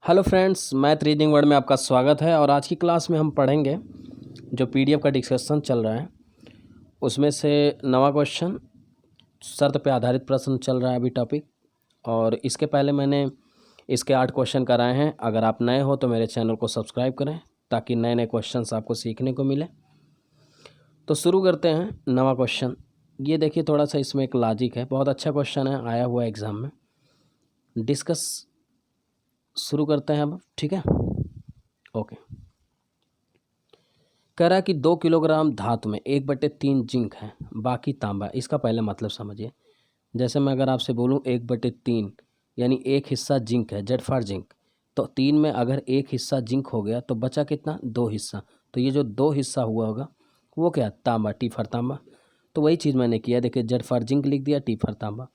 Hello friends, math reading word में आपका स्वागत है। और आज की क्लास में हम पढ़ेंगे जो पीडीएफ का डिस्कशन चल रहा है उसमें से नवा क्वेश्चन, शर्त पे आधारित प्रश्न चल रहा है अभी टॉपिक। और इसके पहले मैंने इसके 8 क्वेश्चन कराए हैं। अगर आप नए हो तो मेरे चैनल को सब्सक्राइब करें ताकि नए नए क्वेश्चंस आपको सीखने को मिले। तो शुरू करते हैं नवा क्वेश्चन। ये देखिए, थोड़ा सा इसमें एक लॉजिक है, बहुत अच्छा क्वेश्चन है, आया हुआ एग्ज़ाम में। डिस्कस शुरू करते हैं अब, ठीक है। ओके। कह रहा है कि 2 किलोग्राम धातु में 1/3 जिंक है, बाकी तांबा। इसका पहले मतलब समझिए। जैसे मैं अगर आपसे बोलूँ 1/3 यानी एक हिस्सा जिंक है, जेड फॉर जिंक, तो 3 में अगर एक हिस्सा जिंक हो गया तो बचा कितना? 2 हिस्सा। तो ये जो 2 हिस्सा हुआ होगा वो क्या? तांबा, टी फॉर तांबा। तो वही चीज़ मैंने किया, देखिए जेड फॉर जिंक लिख दिया, टी फॉर तांबा।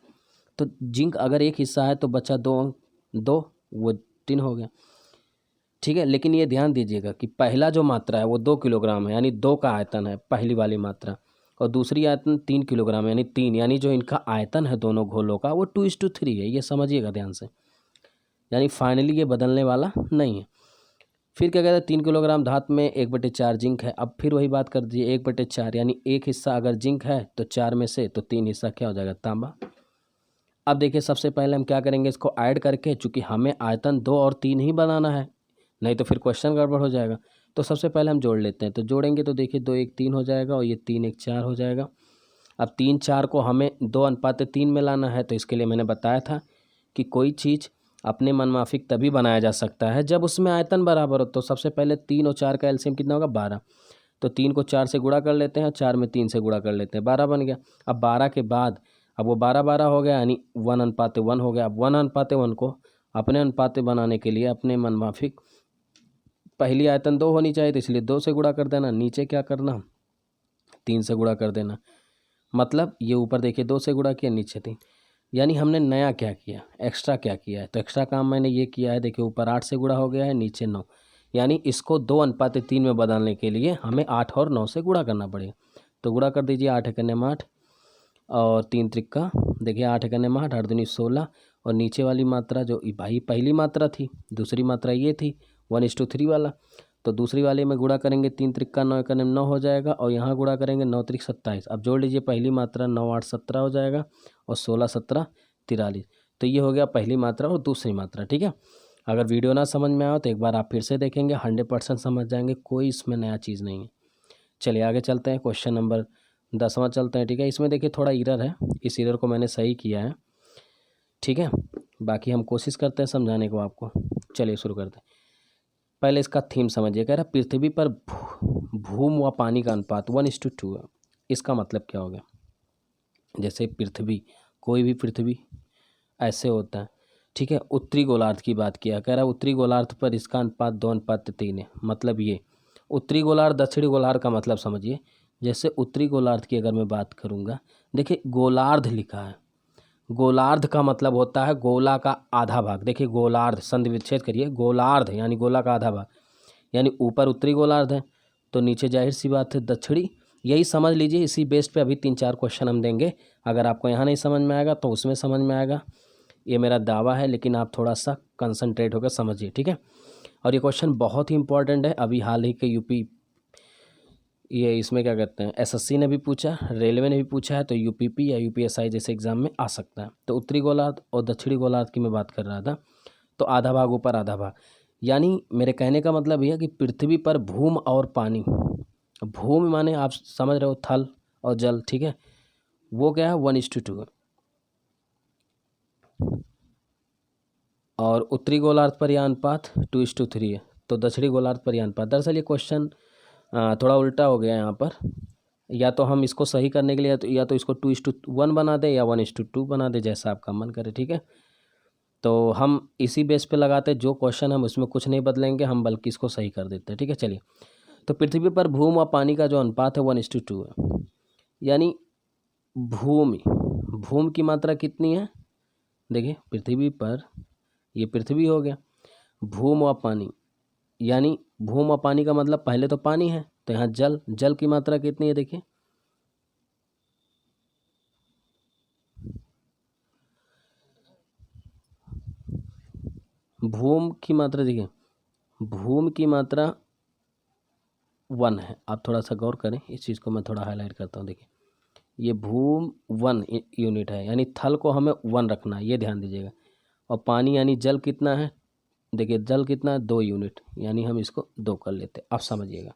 तो जिंक अगर एक हिस्सा है तो बचा 2 अंक, 2 वो 3 हो गया, ठीक है। लेकिन ये ध्यान दीजिएगा कि पहला जो मात्रा है वो 2 किलोग्राम है, यानी 2 का आयतन है पहली वाली मात्रा, और दूसरी आयतन 3 किलोग्राम यानी 3, यानी जो इनका आयतन है दोनों घोलों का वो 2:3 है। ये समझिएगा ध्यान से, यानी फाइनली ये बदलने वाला नहीं है। फिर क्या कहते हैं? 3 किलोग्राम धातु में 1/4 जिंक है। अब फिर वही बात कर दीजिए, 1/4 यानी एक हिस्सा अगर जिंक है तो 4 में से तो 3 हिस्सा क्या हो जाएगा? तांबा। अब देखिए, सबसे पहले हम क्या करेंगे, इसको ऐड करके, चूंकि हमें आयतन 2 और 3 ही बनाना है, नहीं तो फिर क्वेश्चन गड़बड़ हो जाएगा। तो सबसे पहले हम जोड़ लेते हैं। तो जोड़ेंगे तो देखिए 2 1 3 हो जाएगा और ये 3 1 4 हो जाएगा। अब 3 4 को हमें 2:3 में लाना है। तो इसके लिए मैंने बताया था कि कोई चीज़ अपने मनमाफिक तभी बनाया जा सकता है जब उसमें आयतन बराबर हो। तो सबसे पहले 3 और 4 का एलसीएम कितना होगा? 12। तो 3 को 4 से गुणा कर लेते हैं, 4 में 3 से गुणा कर लेते हैं, 12 बन गया। अब 12 के बाद अब वो 12 हो गया, यानी 1:1 हो गया। अब 1:1 को अपने अनुपाते बनाने के लिए अपने मनमाफिक पहली आयतन 2 होनी चाहिए, तो इसलिए 2 से गुणा कर देना। नीचे क्या करना? 3 से गुणा कर देना। मतलब ये ऊपर देखिए 2 से गुणा किया, नीचे 3। यानी हमने नया क्या किया, एक्स्ट्रा क्या किया है? तो एक्स्ट्रा काम मैंने ये किया है, देखिए ऊपर 8 से गुणा हो गया है, नीचे 9। यानी इसको 2:3 में बदलने के लिए हमें 8 और 9 से गुणा करना पड़ेगा। तो गुणा कर दीजिए, 8 एकने में 8 और 3 त्रिक्का, देखिए 8 एकने में 8, 8 दूनी 16। और नीचे वाली मात्रा जो भाई पहली मात्रा थी, दूसरी मात्रा ये थी 1:3 वाला। तो दूसरी वाले में गुणा करेंगे, 3 त्रिक्का 9 एकने में 9 हो जाएगा, और यहाँ गुणा करेंगे 9 त्रिक 27। अब जोड़ लीजिए, पहली मात्रा 9 8 17 हो जाएगा, और 16 17 43। तो ये हो गया पहली मात्रा और दूसरी मात्रा, ठीक है। अगर वीडियो ना समझ में आए तो एक बार आप फिर से देखेंगे, 100% समझ जाएंगे, कोई इसमें नया चीज़ नहीं है। चलिए आगे चलते हैं, क्वेश्चन नंबर 10वां चलते हैं, ठीक है। इसमें देखिए थोड़ा एरर है, इस एरर को मैंने सही किया है, ठीक है। बाकी हम कोशिश करते हैं समझाने को आपको। चलिए शुरू करते हैं। पहले इसका थीम समझिए। कह रहा है पृथ्वी पर भूम व पानी का अनुपात 1:2 है। इसका मतलब क्या हो गया? जैसे पृथ्वी, कोई भी पृथ्वी ऐसे होता है, ठीक है। उत्तरी गोलार्ध की बात किया, कह रहा है उत्तरी गोलार्ध पर इसका अनुपात 2:3 है। मतलब ये उत्तरी गोलार्ध, दक्षिणी गोलार्ध का मतलब समझिए। जैसे उत्तरी गोलार्ध की अगर मैं बात करूँगा, देखिए गोलार्ध लिखा है, गोलार्ध का मतलब होता है गोला का आधा भाग। देखिए गोलार्ध, संधि विच्छेद करिए, गोलार्ध यानी गोला का आधा भाग, यानी ऊपर उत्तरी गोलार्ध है तो नीचे जाहिर सी बात है दक्षिणी। यही समझ लीजिए, इसी बेस पे अभी 3 4 क्वेश्चन हम देंगे। अगर आपको यहाँ नहीं समझ में आएगा तो उसमें समझ में आएगा, ये मेरा दावा है। लेकिन आप थोड़ा सा कंसंट्रेट होकर समझिए, ठीक है। और ये क्वेश्चन बहुत ही इंपॉर्टेंट है, अभी हाल ही के यूपी, ये इसमें क्या कहते हैं, एसएससी ने भी पूछा, रेलवे ने भी पूछा है, तो यूपीपी या यूपीएसआई जैसे एग्जाम में आ सकता है। तो उत्तरी गोलार्ध और दक्षिणी गोलार्ध की मैं बात कर रहा था। तो आधा भाग ऊपर, आधा भाग, यानी मेरे कहने का मतलब यह है कि पृथ्वी पर भूम और पानी, भूमि माने आप समझ रहे हो थल और जल, ठीक है, वो क्या है 1:2 है। और उत्तरी गोलार्ध पर यह अनुपात 2:3 है। तो दक्षिणी गोलार्ध पर यह अनुपात, दरअसल ये क्वेश्चन थोड़ा उल्टा हो गया यहाँ पर। या तो हम इसको सही करने के लिए या तो इसको 2:1 बना दें या 1:2 बना दें, जैसा आपका मन करे, ठीक है। तो हम इसी बेस पे लगाते, जो क्वेश्चन हम उसमें कुछ नहीं बदलेंगे हम, बल्कि इसको सही कर देते हैं, ठीक है। चलिए, तो पृथ्वी पर भूमि व पानी का जो अनुपात है 1:2 है। यानी भूमि, भूमि की मात्रा कितनी है? देखिए पृथ्वी पर, ये पृथ्वी हो गया, भूमि व पानी, यानी भूमि व पानी का मतलब पहले तो पानी है, तो यहाँ जल, जल की मात्रा कितनी है? देखिए भूम की मात्रा देखिए, भूम की मात्रा 1 है। आप थोड़ा सा गौर करें, इस चीज़ को मैं थोड़ा हाईलाइट करता हूँ। देखिए ये भूम 1 यूनिट है, यानी थल को हमें 1 रखना है, ये ध्यान दीजिएगा। और पानी यानी जल कितना है, देखिए जल कितना है 2 यूनिट, यानी हम इसको 2 कर लेते हैं। आप समझिएगा।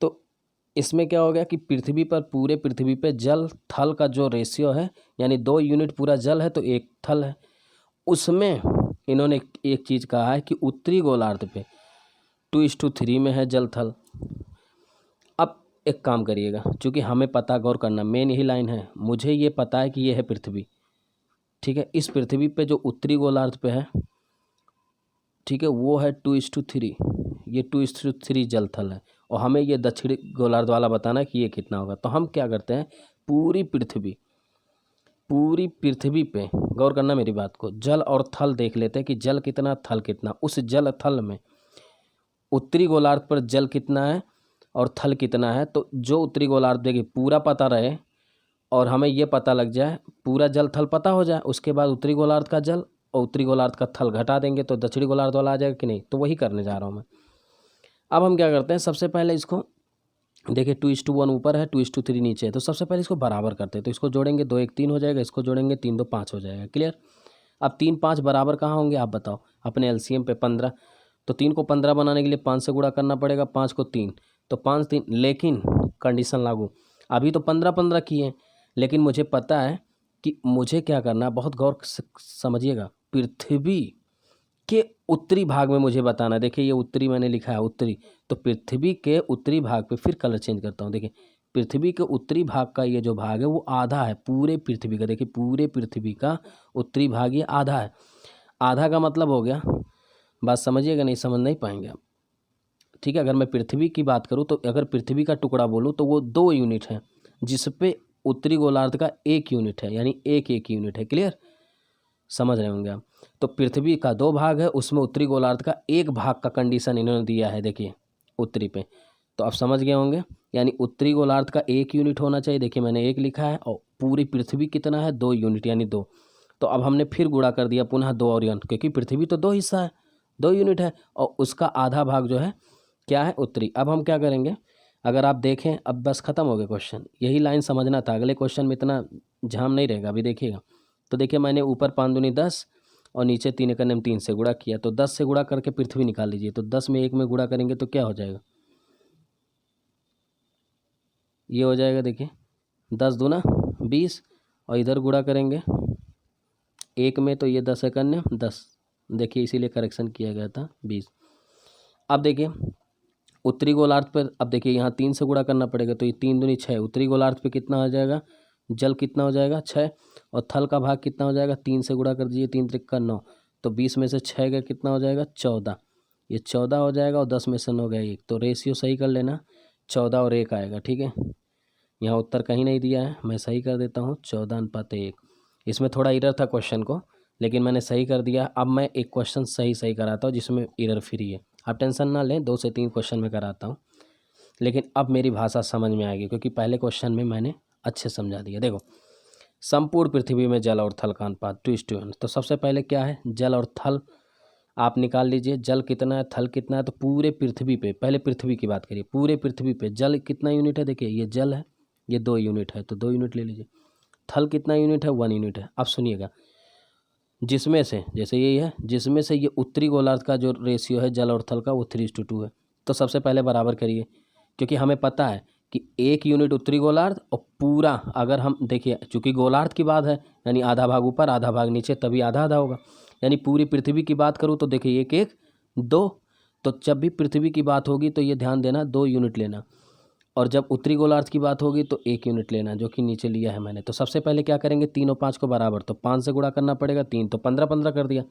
तो इसमें क्या हो गया कि पृथ्वी पर, पूरे पृथ्वी पे जल थल का जो रेशियो है, यानी 2 यूनिट पूरा जल है तो 1 थल है। उसमें इन्होंने एक चीज़ कहा है कि उत्तरी गोलार्ध पे 2:3 में है जल थल। अब एक काम करिएगा, चूँकि हमें पता, गौर करना, मेन यही लाइन है, मुझे ये पता है कि ये है पृथ्वी, ठीक है। इस पृथ्वी पे जो उत्तरी गोलार्ध पे है, ठीक है, वो है 2:3, ये 2:3 जल थल है। और हमें ये दक्षिणी गोलार्ध वाला बताना है कि ये कितना होगा। तो हम क्या करते हैं, पूरी पृथ्वी पे गौर करना मेरी बात को, जल और थल देख लेते हैं कि जल कितना, थल कितना। उस जल थल में उत्तरी गोलार्ध पर जल कितना है और थल कितना है। तो जो उत्तरी गोलार्ध देखिए पूरा पता रहे और हमें ये पता लग जाए, पूरा जल थल पता हो जाए, उसके बाद उत्तरी गोलार्ध का जल और उत्तरी गोलार्ध का थल घटा देंगे तो दक्षिणी गोलार्ध वाला आ जाएगा कि नहीं। तो वही करने जा रहा हूँ मैं। अब हम क्या करते हैं, सबसे पहले इसको देखिए 2:1 ऊपर है, 2:3 नीचे है। तो सबसे पहले इसको बराबर करते हैं। तो इसको जोड़ेंगे 2 1 3 हो जाएगा, इसको जोड़ेंगे 3 2 5 हो जाएगा। क्लियर। अब 3 5 बराबर कहाँ होंगे आप बताओ, अपने एलसीएम पे 15। तो 3 को 15 बनाने के लिए 5 से गुणा करना पड़ेगा, 5 को 3 तो 5 3। लेकिन कंडीशन लागू, अभी तो 15 15 किए, लेकिन मुझे पता है कि मुझे क्या करना है, बहुत गौर से समझिएगा। पृथ्वी के उत्तरी भाग में मुझे बताना है। देखिए ये उत्तरी मैंने लिखा है, उत्तरी, तो पृथ्वी के उत्तरी भाग पे, फिर कलर चेंज करता हूँ। देखिए पृथ्वी के उत्तरी भाग का ये जो भाग है वो आधा है पूरे पृथ्वी का। देखिए पूरे पृथ्वी का उत्तरी भाग ये आधा है। आधा का मतलब हो गया, बात समझिएगा, नहीं समझ नहीं पाएंगे आप, ठीक है। अगर मैं पृथ्वी की बात करूँ, तो अगर पृथ्वी का टुकड़ा बोलूँ तो वो 2 यूनिट है, जिसपे उत्तरी गोलार्ध का 1 यूनिट है, यानी 1 1 यूनिट है। क्लियर, समझ रहे होंगे आप। तो पृथ्वी का 2 भाग है, उसमें उत्तरी गोलार्ध का 1 भाग का कंडीशन इन्होंने दिया है, देखिए उत्तरी पे। तो आप समझ गए होंगे, यानी उत्तरी गोलार्ध का 1 यूनिट होना चाहिए। देखिए मैंने 1 लिखा है, और पूरी पृथ्वी कितना है, 2 यूनिट, यानी 2। तो अब हमने फिर गुणा कर दिया पुनः 2 और 1, क्योंकि पृथ्वी तो 2 हिस्सा है, 2 यूनिट है, और उसका आधा भाग जो है क्या है, उत्तरी। अब हम क्या करेंगे, अगर आप देखें, अब बस खत्म हो गया क्वेश्चन, यही लाइन समझना था। अगले क्वेश्चन में इतना झाम नहीं रहेगा, अभी देखिएगा। तो देखिए मैंने ऊपर 5 दूनी 10 और नीचे 3 एकम 3 से गुणा किया। तो 10 से गुणा करके पृथ्वी निकाल लीजिए। तो 10 में 1 में गुणा करेंगे तो क्या हो जाएगा, ये हो जाएगा। देखिए 10 दूना 20, और इधर गुणा करेंगे 1 में, तो ये 10 एकम 10, देखिए इसीलिए करेक्शन किया गया था 20। अब देखिए उत्तरी गोलार्ध पर, अब देखिए यहाँ 3 से गुणा करना पड़ेगा, तो ये 3 दूनी 6। उत्तरी गोलार्ध पे कितना हो जाएगा, जल कितना हो जाएगा 6, और थल का भाग कितना हो जाएगा, 3 से गुणा कर दीजिए, 3 त्रिक 9। तो 20 में से 6 का कितना हो जाएगा, 14, ये 14 हो जाएगा, और 10 में से 9 गया 1। तो रेशियो सही कर लेना, 14 और 1 आएगा, ठीक है। यहाँ उत्तर कहीं नहीं दिया है, मैं सही कर देता हूँ, 14:1। इसमें थोड़ा इरर था क्वेश्चन को, लेकिन मैंने सही कर दिया। अब मैं एक क्वेश्चन सही कराता हूँ जिसमें इरर फ्री है। आप टेंशन ना लें, 2 से 3 क्वेश्चन में कराता हूँ, लेकिन अब मेरी भाषा समझ में आएगी, क्योंकि पहले क्वेश्चन में मैंने अच्छे समझा दिया। देखो संपूर्ण पृथ्वी में जल और थल का अनुपात 2:1। तो सबसे पहले क्या है, जल और थल आप निकाल लीजिए, जल कितना है, थल कितना है। तो पूरे पृथ्वी पे, पहले पृथ्वी की बात करिए, पूरे पृथ्वी पे जल कितना यूनिट है, देखिए ये जल है, ये 2 यूनिट है, तो 2 यूनिट ले लीजिए। थल कितना यूनिट है, 1 यूनिट है। अब सुनिएगा, जिसमें से, जैसे यही है, जिसमें से ये उत्तरी गोलार्ध का जो रेशियो है जल और थल का वो 3:2 है। तो सबसे पहले बराबर करिए, क्योंकि हमें पता है कि 1 यूनिट उत्तरी गोलार्ध, और पूरा, अगर हम देखिए चूँकि गोलार्ध की बात है, यानी आधा भाग ऊपर आधा भाग नीचे, तभी आधा आधा होगा। यानी पूरी पृथ्वी की बात करूँ तो देखिए 1 1 2, तो जब भी पृथ्वी की बात होगी तो ये ध्यान देना 2 यूनिट लेना, और जब उत्तरी गोलार्ध की बात होगी तो 1 यूनिट लेना, जो कि नीचे लिया है मैंने। तो सबसे पहले क्या करेंगे, 3 और 5 को बराबर, तो 5 से गुणा करना पड़ेगा, 3 तो 15 15 कर दिया।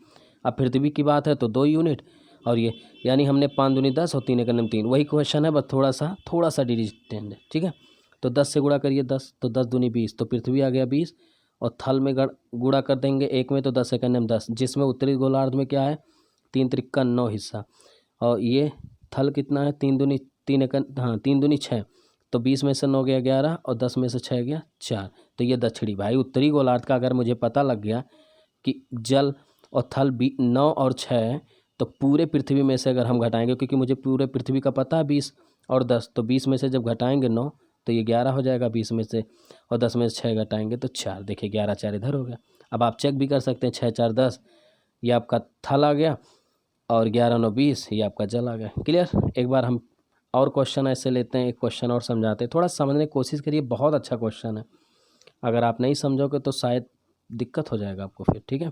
अब पृथ्वी की बात है तो 2 यूनिट, और ये यानी हमने 5 दूनी 10 और 3 एकम 3, वही क्वेश्चन है, बस थोड़ा सा डिजिटेंड है, ठीक है। तो 10 से गुणा करिए 10, तो 10 दूनी 20, तो पृथ्वी आ गया 20, और थल में गुणा कर देंगे 1 में, तो 10 एकम 10, जिसमें उत्तरी गोलार्ध में क्या है, 3 त्रिक 9 हिस्सा, और ये थल कितना है, 3 दूनी 3 एकम, हाँ 3 दूनी 6, तो 20 में से 9 गया 11, और 10 में से 6 गया 4। तो ये दक्षिणी, भाई उत्तरी गोलार्ध का अगर मुझे पता लग गया कि जल और थल 9 और 6 है, तो पूरे पृथ्वी में से अगर हम घटाएंगे, क्योंकि मुझे पूरे पृथ्वी का पता है 20 और 10, तो 20 में से जब घटाएंगे 9 तो ये 11 हो जाएगा 20 में से, और 10 में से 6 घटाएंगे तो 4। देखिए 11 4 इधर हो गया। अब आप चेक भी कर सकते हैं, 6 4 10, ये आपका थल आ गया, और 11 9 20, ये आपका जल आ गया। क्लियर। एक बार हम और क्वेश्चन ऐसे लेते हैं, एक क्वेश्चन और समझाते हैं, थोड़ा समझने की कोशिश करिए, बहुत अच्छा क्वेश्चन है। अगर आप नहीं समझोगे तो शायद दिक्कत हो जाएगा आपको फिर, ठीक है।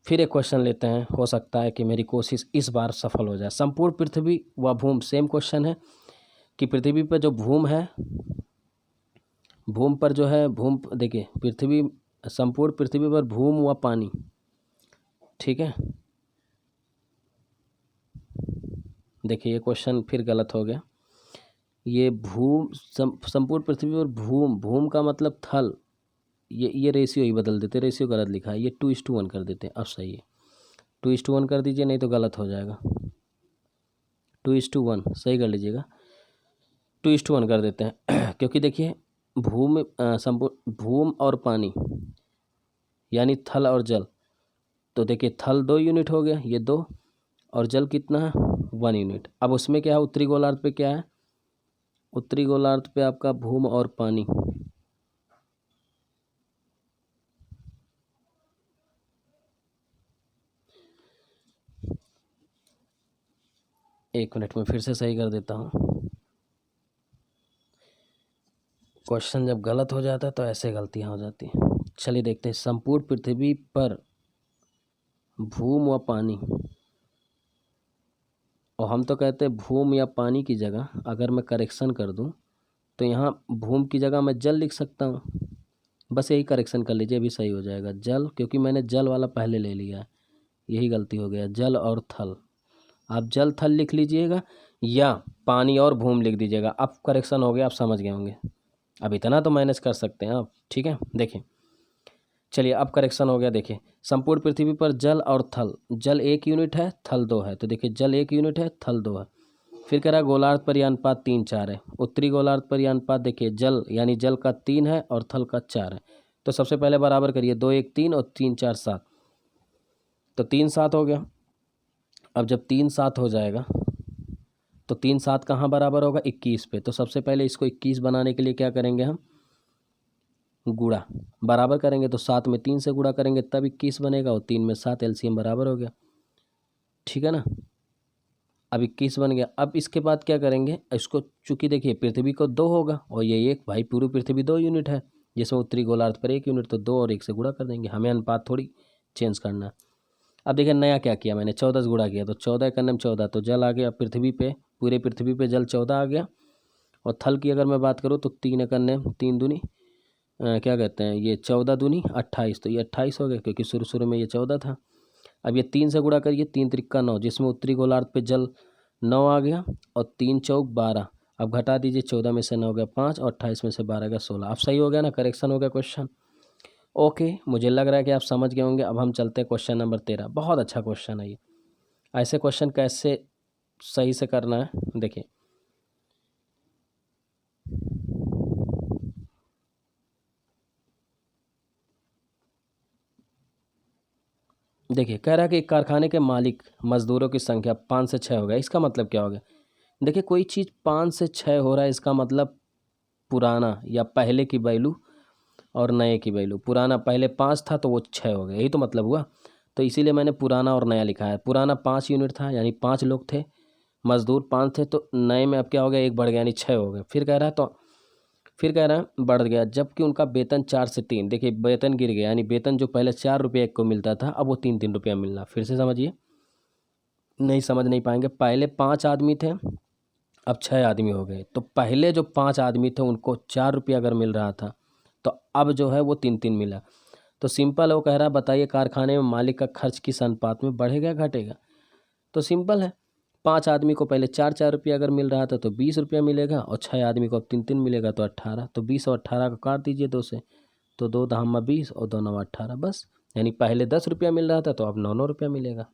फिर एक क्वेश्चन लेते हैं, हो सकता है कि मेरी कोशिश इस बार सफल हो जाए। संपूर्ण पृथ्वी व भूम, सेम क्वेश्चन है कि पृथ्वी पर जो भूम है, भूम पर जो है, भूम देखिए पृथ्वी, संपूर्ण पृथ्वी पर भूम व पानी, ठीक है। देखिए ये क्वेश्चन फिर गलत हो गया। ये संपूर्ण पृथ्वी पर भूम, भूम का मतलब थल, ये रेशियो ही बदल देते, रेशियो गलत लिखा है, ये 2:1 कर देते हैं। अब सही है, 2:1 कर दीजिए, नहीं तो गलत हो जाएगा। 2:1 सही कर लीजिएगा, 2:1 कर देते हैं क्योंकि देखिए संपूर्ण भूम और पानी यानी थल और जल, तो देखिए थल 2 यूनिट हो गया, ये 2, और जल कितना है 1 यूनिट। अब उसमें क्या है, उत्तरी गोलार्ध पे क्या है, उत्तरी गोलार्ध पे आपका भूम और पानी, एक मिनट में फिर से सही कर देता हूँ। क्वेश्चन जब गलत हो जाता है तो ऐसे गलतियाँ हो जाती हैं। चलिए देखते हैं, संपूर्ण पृथ्वी पर भूम व पानी, और हम तो कहते हैं भूम या पानी की जगह अगर मैं करेक्शन कर दूं तो यहाँ भूम की जगह मैं जल लिख सकता हूँ। बस यही करेक्शन कर लीजिए, अभी सही हो जाएगा जल, क्योंकि मैंने जल वाला पहले ले लिया है, यही गलती हो गया, जल और थल। आप जल थल लिख लीजिएगा या पानी और भूम लिख दीजिएगा। अब करेक्शन हो गया, आप समझ गए होंगे। अब इतना तो मैनेज कर सकते हैं आप, ठीक है। देखिए चलिए अब करेक्शन हो गया। देखिए संपूर्ण पृथ्वी पर जल और थल, जल 1 यूनिट है, थल 2 है, तो देखिए जल 1 यूनिट है, थल 2 है। फिर कह रहा है गोलार्ध पर यह अनुपात 3 4 है। उत्तरी गोलार्ध पर यह अनुपात देखिए, जल यानी जल का 3 है और थल का 4 है। तो सबसे पहले बराबर करिए, 2 1 3 और 3 4 7, तो 3 7 हो गया। अब जब 3 7 हो जाएगा तो 3 7 कहाँ बराबर होगा, 21 पे। तो सबसे पहले इसको 21 बनाने के लिए क्या करेंगे, हम गुणा बराबर करेंगे, तो 7 में 3 से गुणा करेंगे तब 21 बनेगा, और 3 में 7, एलसीएम बराबर हो गया, ठीक है ना। अब 21 बन गया। अब इसके बाद क्या करेंगे, इसको चूंकि देखिए पृथ्वी को 2 होगा और ये 1, भाई पूरी पृथ्वी 2 यूनिट है, जिसमें उत्तरी गोलार्ध पर 1 यूनिट, तो 2 और 1 से गुणा कर देंगे, हमें अनुपात थोड़ी चेंज करना है। अब देखिए नया क्या किया मैंने, 14 से गुणा किया, तो 14 का नाम 14, तो जल आ गया पृथ्वी पे, पूरे पृथ्वी पे जल 14 आ गया। और थल की अगर मैं बात करूँ तो 3 का नाम 3 दूनी क्या कहते हैं, ये 14 दूनी 28, तो ये 28 हो गया, क्योंकि शुरू शुरू में ये 14 था। अब ये 3 से गुणा करिए, 3 त्रिक्का 9, जिसमें उत्तरी गोलार्ध पे जल 9 आ गया, और 3 चौक 12। अब घटा दीजिए, 14 में से 9 गया 5, और 28 में से 12 गया 16। अब सही हो गया ना, करेक्शन हो गया क्वेश्चन। ओके, मुझे लग रहा है कि आप समझ गए होंगे। अब हम चलते हैं क्वेश्चन नंबर 13। बहुत अच्छा क्वेश्चन है ये। ऐसे क्वेश्चन कैसे सही से करना है, देखिए देखिए कह रहा है कि कारखाने के मालिक मजदूरों की संख्या 5 से 6 हो गया। इसका मतलब क्या हो गया, देखिए कोई चीज़ 5 से 6 हो रहा है, इसका मतलब पुराना या पहले की वैल्यू और नए की वैल्यू, पुराना पहले 5 था तो वो 6 हो गया, यही तो मतलब हुआ। तो इसीलिए मैंने पुराना और नया लिखा है। पुराना 5 यूनिट था, यानी 5 लोग थे, मजदूर 5 थे, तो नए में अब क्या हो गया, 1 बढ़ गया, यानी 6 हो गए। फिर कह रहा है बढ़ गया, जबकि उनका वेतन 4 से 3, देखिए वेतन गिर गया, यानी वेतन जो पहले 4 रुपये एक को मिलता था, अब वो 3 रुपया मिलना। फिर से समझिए, नहीं समझ नहीं पाएंगे। पहले 5 आदमी थे, अब 6 आदमी हो गए, तो पहले जो 5 आदमी थे उनको 4 रुपया अगर मिल रहा था, तो अब जो है वो 3 मिला। तो सिंपल है, वो कह रहा है बताइए कारखाने में मालिक का खर्च किस अनुपात में बढ़ेगा घटेगा। तो सिंपल है, 5 आदमी को पहले 4 रुपया अगर मिल रहा था तो 20 रुपया मिलेगा, और 6 आदमी को अब 3 मिलेगा, तो 18। तो 20 और 18 को काट दीजिए 2 से, तो 2 दहम्मा 20 और 2 नवा 18, बस। यानी पहले 10 रुपया मिल रहा था तो अब 9 रुपया मिलेगा।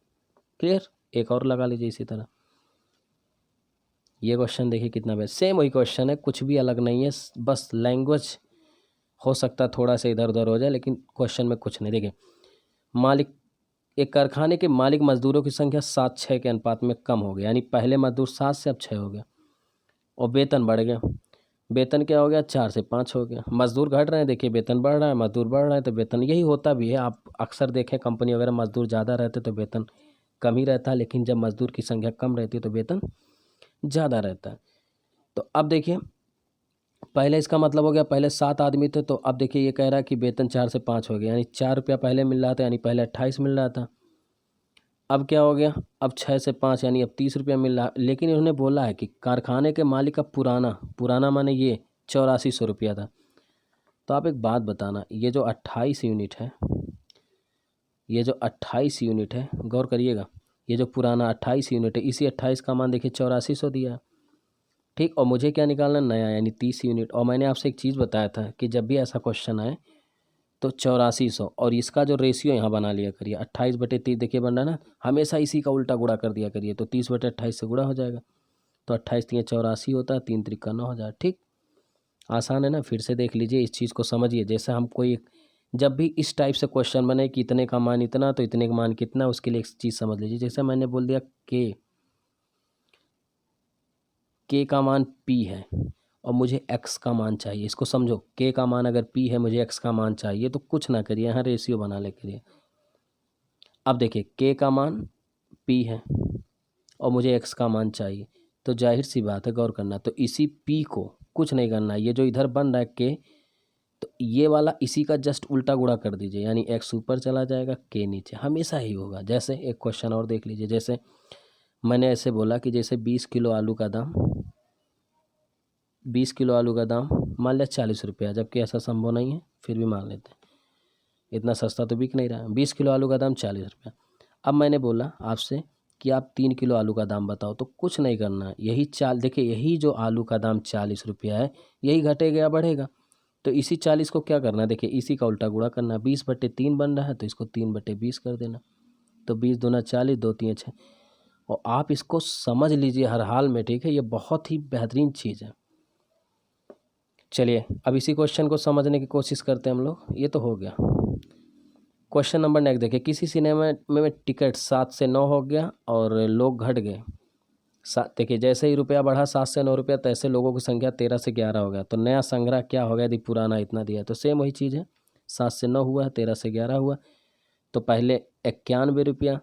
क्लियर। एक और लगा लीजिए इसी तरह। ये क्वेश्चन देखिए कितना बेस्ट, सेम वही क्वेश्चन है, कुछ भी अलग नहीं है, बस लैंग्वेज हो सकता है थोड़ा सा इधर उधर हो जाए, लेकिन क्वेश्चन में कुछ नहीं। देखिए मालिक एक कारखाने के मालिक मजदूरों की संख्या 7:6 के अनुपात में कम हो गया, यानी पहले मजदूर 7 से अब 6 हो गया, और वेतन बढ़ गया। वेतन क्या हो गया, 4 से 5 हो गया। मजदूर घट रहे हैं, देखिए वेतन बढ़ रहा है, मजदूर बढ़ रहा है तो वेतन, यही होता भी है। आप अक्सर देखें कंपनी वगैरह मजदूर ज़्यादा रहते तो वेतन कम ही रहता है, लेकिन जब मजदूर की संख्या कम रहती है तो वेतन ज़्यादा रहता है। तो अब देखिए, पहले इसका मतलब हो गया, पहले 7 आदमी थे, तो अब देखिए ये कह रहा है कि वेतन 4 से 5 हो गया, यानी 4 रुपया पहले मिल रहा था, यानी पहले 28 मिल रहा था। अब क्या हो गया, अब 6 से 5 यानी अब 30 रुपया मिल रहा। लेकिन इन्होंने बोला है कि कारखाने के मालिक का पुराना माने ये 8400 रुपया था। तो आप एक बात बताना, ये जो 28 यूनिट है, ये जो 28 यूनिट है, गौर करिएगा, ये जो पुराना 28 यूनिट है, इसी 28 का मान देखिए 8400 दिया है, ठीक। और मुझे क्या निकालना, नया, यानी 30 यूनिट। और मैंने आपसे एक चीज़ बताया था कि जब भी ऐसा क्वेश्चन आए तो 8400, और इसका जो रेशियो यहाँ बना लिया करिए, 28/30 देखिए बन रहा है ना, हमेशा इसी का उल्टा गुणा कर दिया करिए, तो 30/28 से गुणा हो जाएगा, तो 28 3 84 होता है, 3 त्रिक 9,000, ठीक। आसान है ना, फिर से देख लीजिए, इस चीज़ को समझिए। जैसे हम कोई, जब भी इस टाइप से क्वेश्चन बने कि इतने का मान इतना तो इतने का मान कितना, उसके लिए एक चीज़ समझ लीजिए। जैसे मैंने बोल दिया के का मान पी है और मुझे एक्स का मान चाहिए, इसको समझो, के का मान अगर पी है, मुझे एक्स का मान चाहिए, तो कुछ ना करिए, यहाँ रेशियो बना ले करिए। अब देखिए, के का मान पी है और मुझे एक्स का मान चाहिए, तो जाहिर सी बात है, गौर करना, तो इसी पी को कुछ नहीं करना है, ये जो इधर बन रहा है के, तो ये वाला इसी का जस्ट उल्टा गुणा कर दीजिए, यानी एक्स ऊपर चला जाएगा, के नीचे, हमेशा ही होगा। जैसे एक क्वेश्चन और देख लीजिए, जैसे मैंने ऐसे बोला कि जैसे 20 किलो आलू का दाम, 20 किलो आलू का दाम मान लिया 40 रुपया, जबकि ऐसा संभव नहीं है, फिर भी मान लेते हैं, इतना सस्ता तो बिक नहीं रहा है। 20 किलो आलू का दाम 40 रुपया। अब मैंने बोला आपसे कि आप 3 किलो आलू का दाम बताओ, तो कुछ नहीं करना है, यही देखिए, यही जो आलू का दाम 40 रुपया है, यही घटेगा या बढ़ेगा, तो इसी 40 को क्या करना है, देखिए इसी का उल्टा गुणा करना है। 20/3 बन रहा है, तो इसको 3/20 कर देना, तो 20 दूना 40, 2 3 6। और आप इसको समझ लीजिए हर हाल में, ठीक है, ये बहुत ही बेहतरीन चीज़ है। चलिए अब इसी क्वेश्चन को समझने की कोशिश करते हैं हम लोग। ये तो हो गया। क्वेश्चन नंबर नेक्स्ट देखिए, किसी सिनेमा में टिकट 7 से 9 हो गया और लोग घट गए। देखिए, जैसे ही रुपया बढ़ा 7 से 9 रुपया, तैसे लोगों की संख्या 13 से 11 हो गया। तो नया संग्रह क्या हो गया यदि पुराना इतना दिया है? तो सेम वही चीज़ है, 7 से 9 हुआ, 13 से 11 हुआ। तो पहले 91 रुपया,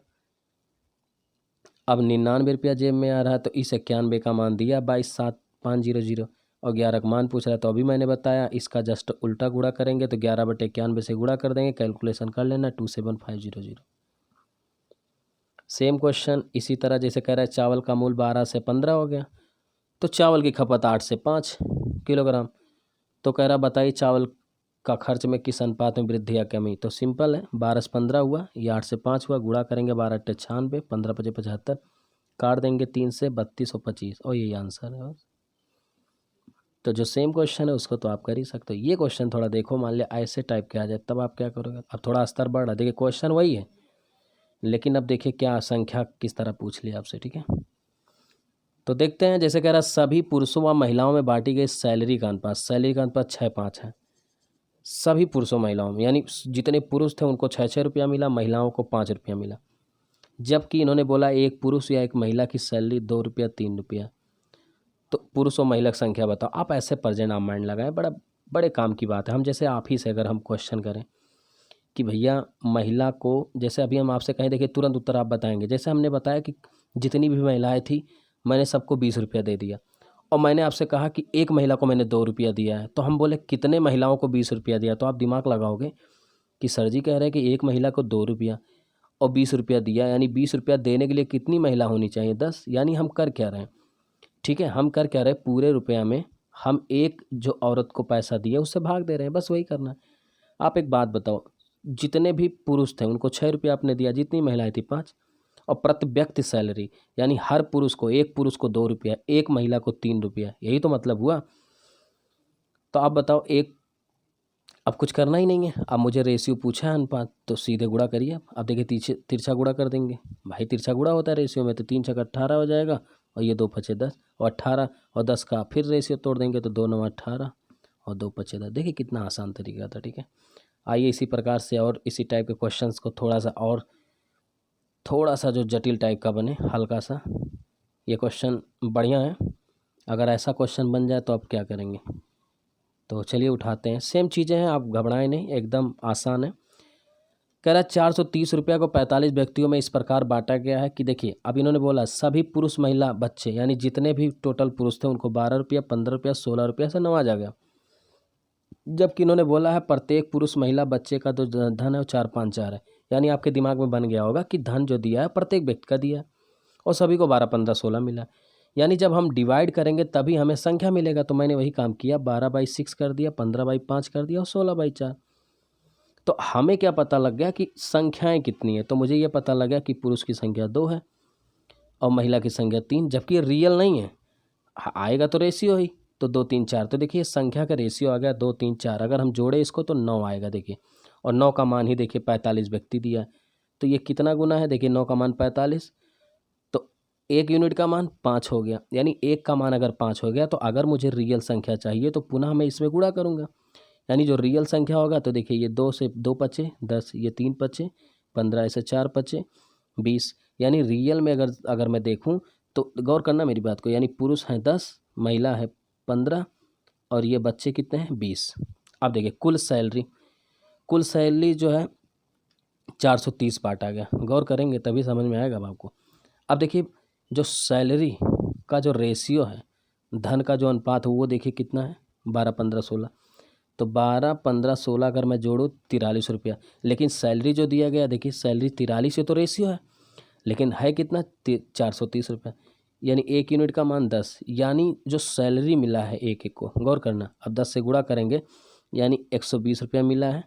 अब 99 रुपया जेब में आ रहा है, तो इस 91 का मान दिया 22,7500 और 11 का मान पूछ रहा है। तो अभी मैंने बताया, इसका जस्ट उल्टा गुणा करेंगे, तो 11/91 से गुणा कर देंगे, कैलकुलेशन कर लेना, 27500। सेम क्वेश्चन इसी तरह, जैसे कह रहा है चावल का मूल 12 से 15 हो गया, तो चावल की खपत 8 से 5 किलोग्राम। तो कह रहा बताइए चावल का खर्च में किस अनुपात में वृद्धि या कमी? तो सिंपल है, 12 से 15 हुआ, ये 8 से 5 हुआ, गुणा करेंगे 12 × 96, 15 × 5 = 75, काट देंगे 3 से, 32 और 25, और यही आंसर है। तो जो सेम क्वेश्चन है उसको तो आप कर ही सकते हो। ये क्वेश्चन थोड़ा देखो, मान लिया ऐसे टाइप के आ जाए, तब आप क्या करोगे? अब थोड़ा स्तर बढ़ रहा है, देखिए क्वेश्चन वही है, लेकिन अब देखिए क्या संख्या किस तरह पूछ लिया आपसे, ठीक है। तो देखते हैं, जैसे कह रहा सभी पुरुषों व महिलाओं में बांटी गई सैलरी का अनुपात, 6-5 है, सभी पुरुषों महिलाओं में, यानी जितने पुरुष थे उनको 6-6 रुपया मिला, महिलाओं को 5 रुपया मिला। जबकि इन्होंने बोला एक पुरुष या एक महिला की सैलरी 2 रुपया 3 रुपया। तो पुरुष और महिला की संख्या बताओ। आप ऐसे प्रेजेंट आप माइंड लगाएं, बड़े काम की बात है। हम जैसे आप ही से अगर हम क्वेश्चन करें कि भैया महिला को, जैसे अभी हम आपसे कहें, देखिए तुरंत उत्तर आप बताएंगे। जैसे हमने बताया कि जितनी भी महिलाएं थी मैंने सबको 20 रुपया दे दिया, और मैंने आपसे कहा कि एक महिला को मैंने 2 रुपया दिया है, तो हम बोले कितने महिलाओं को 20 रुपया दिया? तो आप दिमाग लगाओगे कि सर जी कह रहे हैं कि एक महिला को 2 रुपया और 20 रुपया दिया, यानी 20 रुपया देने के लिए कितनी महिला होनी चाहिए? 10। यानी हम कर क्या रहे हैं, ठीक है, हम कर क्या रहे हैं, पूरे रुपया में हम एक जो औरत को पैसा दिया उससे भाग दे रहे हैं, बस वही करना है। आप एक बात बताओ, जितने भी पुरुष थे उनको 6 रुपया आपने दिया, जितनी महिलाएं थी 5, और प्रति व्यक्ति सैलरी, यानी हर पुरुष को, एक पुरुष को 2 रुपया, एक महिला को 3 रुपया, यही तो मतलब हुआ। तो आप बताओ, एक, अब कुछ करना ही नहीं है, अब मुझे रेशियो पूछा है अनुपात, तो सीधे गुणा करिए। अब देखिए तिरछा गुणा कर देंगे, भाई तिरछा गुणा होता है रेशियो में, तो 3 × 6 = 18 हो जाएगा, और ये 2 × 5 = 10, और 18 और 10 का फिर रेशियो तोड़ देंगे, तो 2 × 9 = 18 और 2 × 5 = 10। देखिए कितना आसान तरीका था, ठीक है। आइए इसी प्रकार से और इसी टाइप के क्वेश्चंस को थोड़ा सा और थोड़ा सा जो जटिल टाइप का बने, हल्का सा। ये क्वेश्चन बढ़िया है, अगर ऐसा क्वेश्चन बन जाए तो आप क्या करेंगे। तो चलिए उठाते हैं, सेम चीज़ें हैं, आप घबराएं नहीं, एकदम आसान है। कह रहा है 430 रुपया को 45 व्यक्तियों में इस प्रकार बांटा गया है कि देखिए, अब इन्होंने बोला सभी पुरुष महिला बच्चे यानी जितने भी टोटल पुरुष थे उनको 12 रुपया, 15 रुपया, 16 रुपया से नवाजा गया। जबकि इन्होंने बोला है प्रत्येक पुरुष महिला बच्चे का जो धन है वो 454 है। यानी आपके दिमाग में बन गया होगा कि धन जो दिया है प्रत्येक व्यक्ति का दिया है और सभी को 12, 15, 16 मिला। यानी जब हम डिवाइड करेंगे तभी हमें संख्या मिलेगा। तो मैंने वही काम किया, 12/6 कर दिया, 15/5 कर दिया और 16/4। तो हमें क्या पता लग गया कि संख्याएं कितनी है। तो मुझे ये पता लगा कि पुरुष की संख्या 2 है और महिला की संख्या 3, जबकि ये रियल नहीं है। आएगा तो रेशियो ही, तो 2, 3, 4। तो देखिए संख्या का रेशियो आ गया 2, 3, 4। अगर हम जोड़े इसको तो 9 आएगा देखिए, और 9 का मान ही देखिए 45 व्यक्ति दिया है। तो ये कितना गुना है, देखिए 9 का मान 45, तो 1 यूनिट का मान 5 हो गया। यानी 1 का मान अगर 5 हो गया तो अगर मुझे रियल संख्या चाहिए तो पुनः मैं इसमें गुणा करूँगा। यानी जो रियल संख्या होगा, तो देखिए ये 2 से 2 बचे 10, ये 3 बचे 15, ऐसे 4 बचे 20। यानी रियल में अगर मैं देखूं तो गौर करना मेरी बात को, यानी पुरुष हैं 10, महिला है 15 और ये बच्चे कितने हैं 20। अब देखिए कुल सैलरी जो है 430 बांटा गया। गौर करेंगे तभी समझ में आएगा अब आपको। अब देखिए जो सैलरी का जो रेशियो है, धन का जो अनुपात है वो देखिए कितना है, 12, 15, 16। तो 12, 15, 16 अगर मैं जोड़ूँ 43 रुपया। लेकिन सैलरी जो दिया गया, देखिए सैलरी 43 से तो रेशियो है, लेकिन है कितना 430 रुपया। यानी 1 यूनिट का मान 10। यानी जो सैलरी मिला है एक एक को, गौर करना, अब 10 से गुणा करेंगे, यानी 120 रुपया मिला है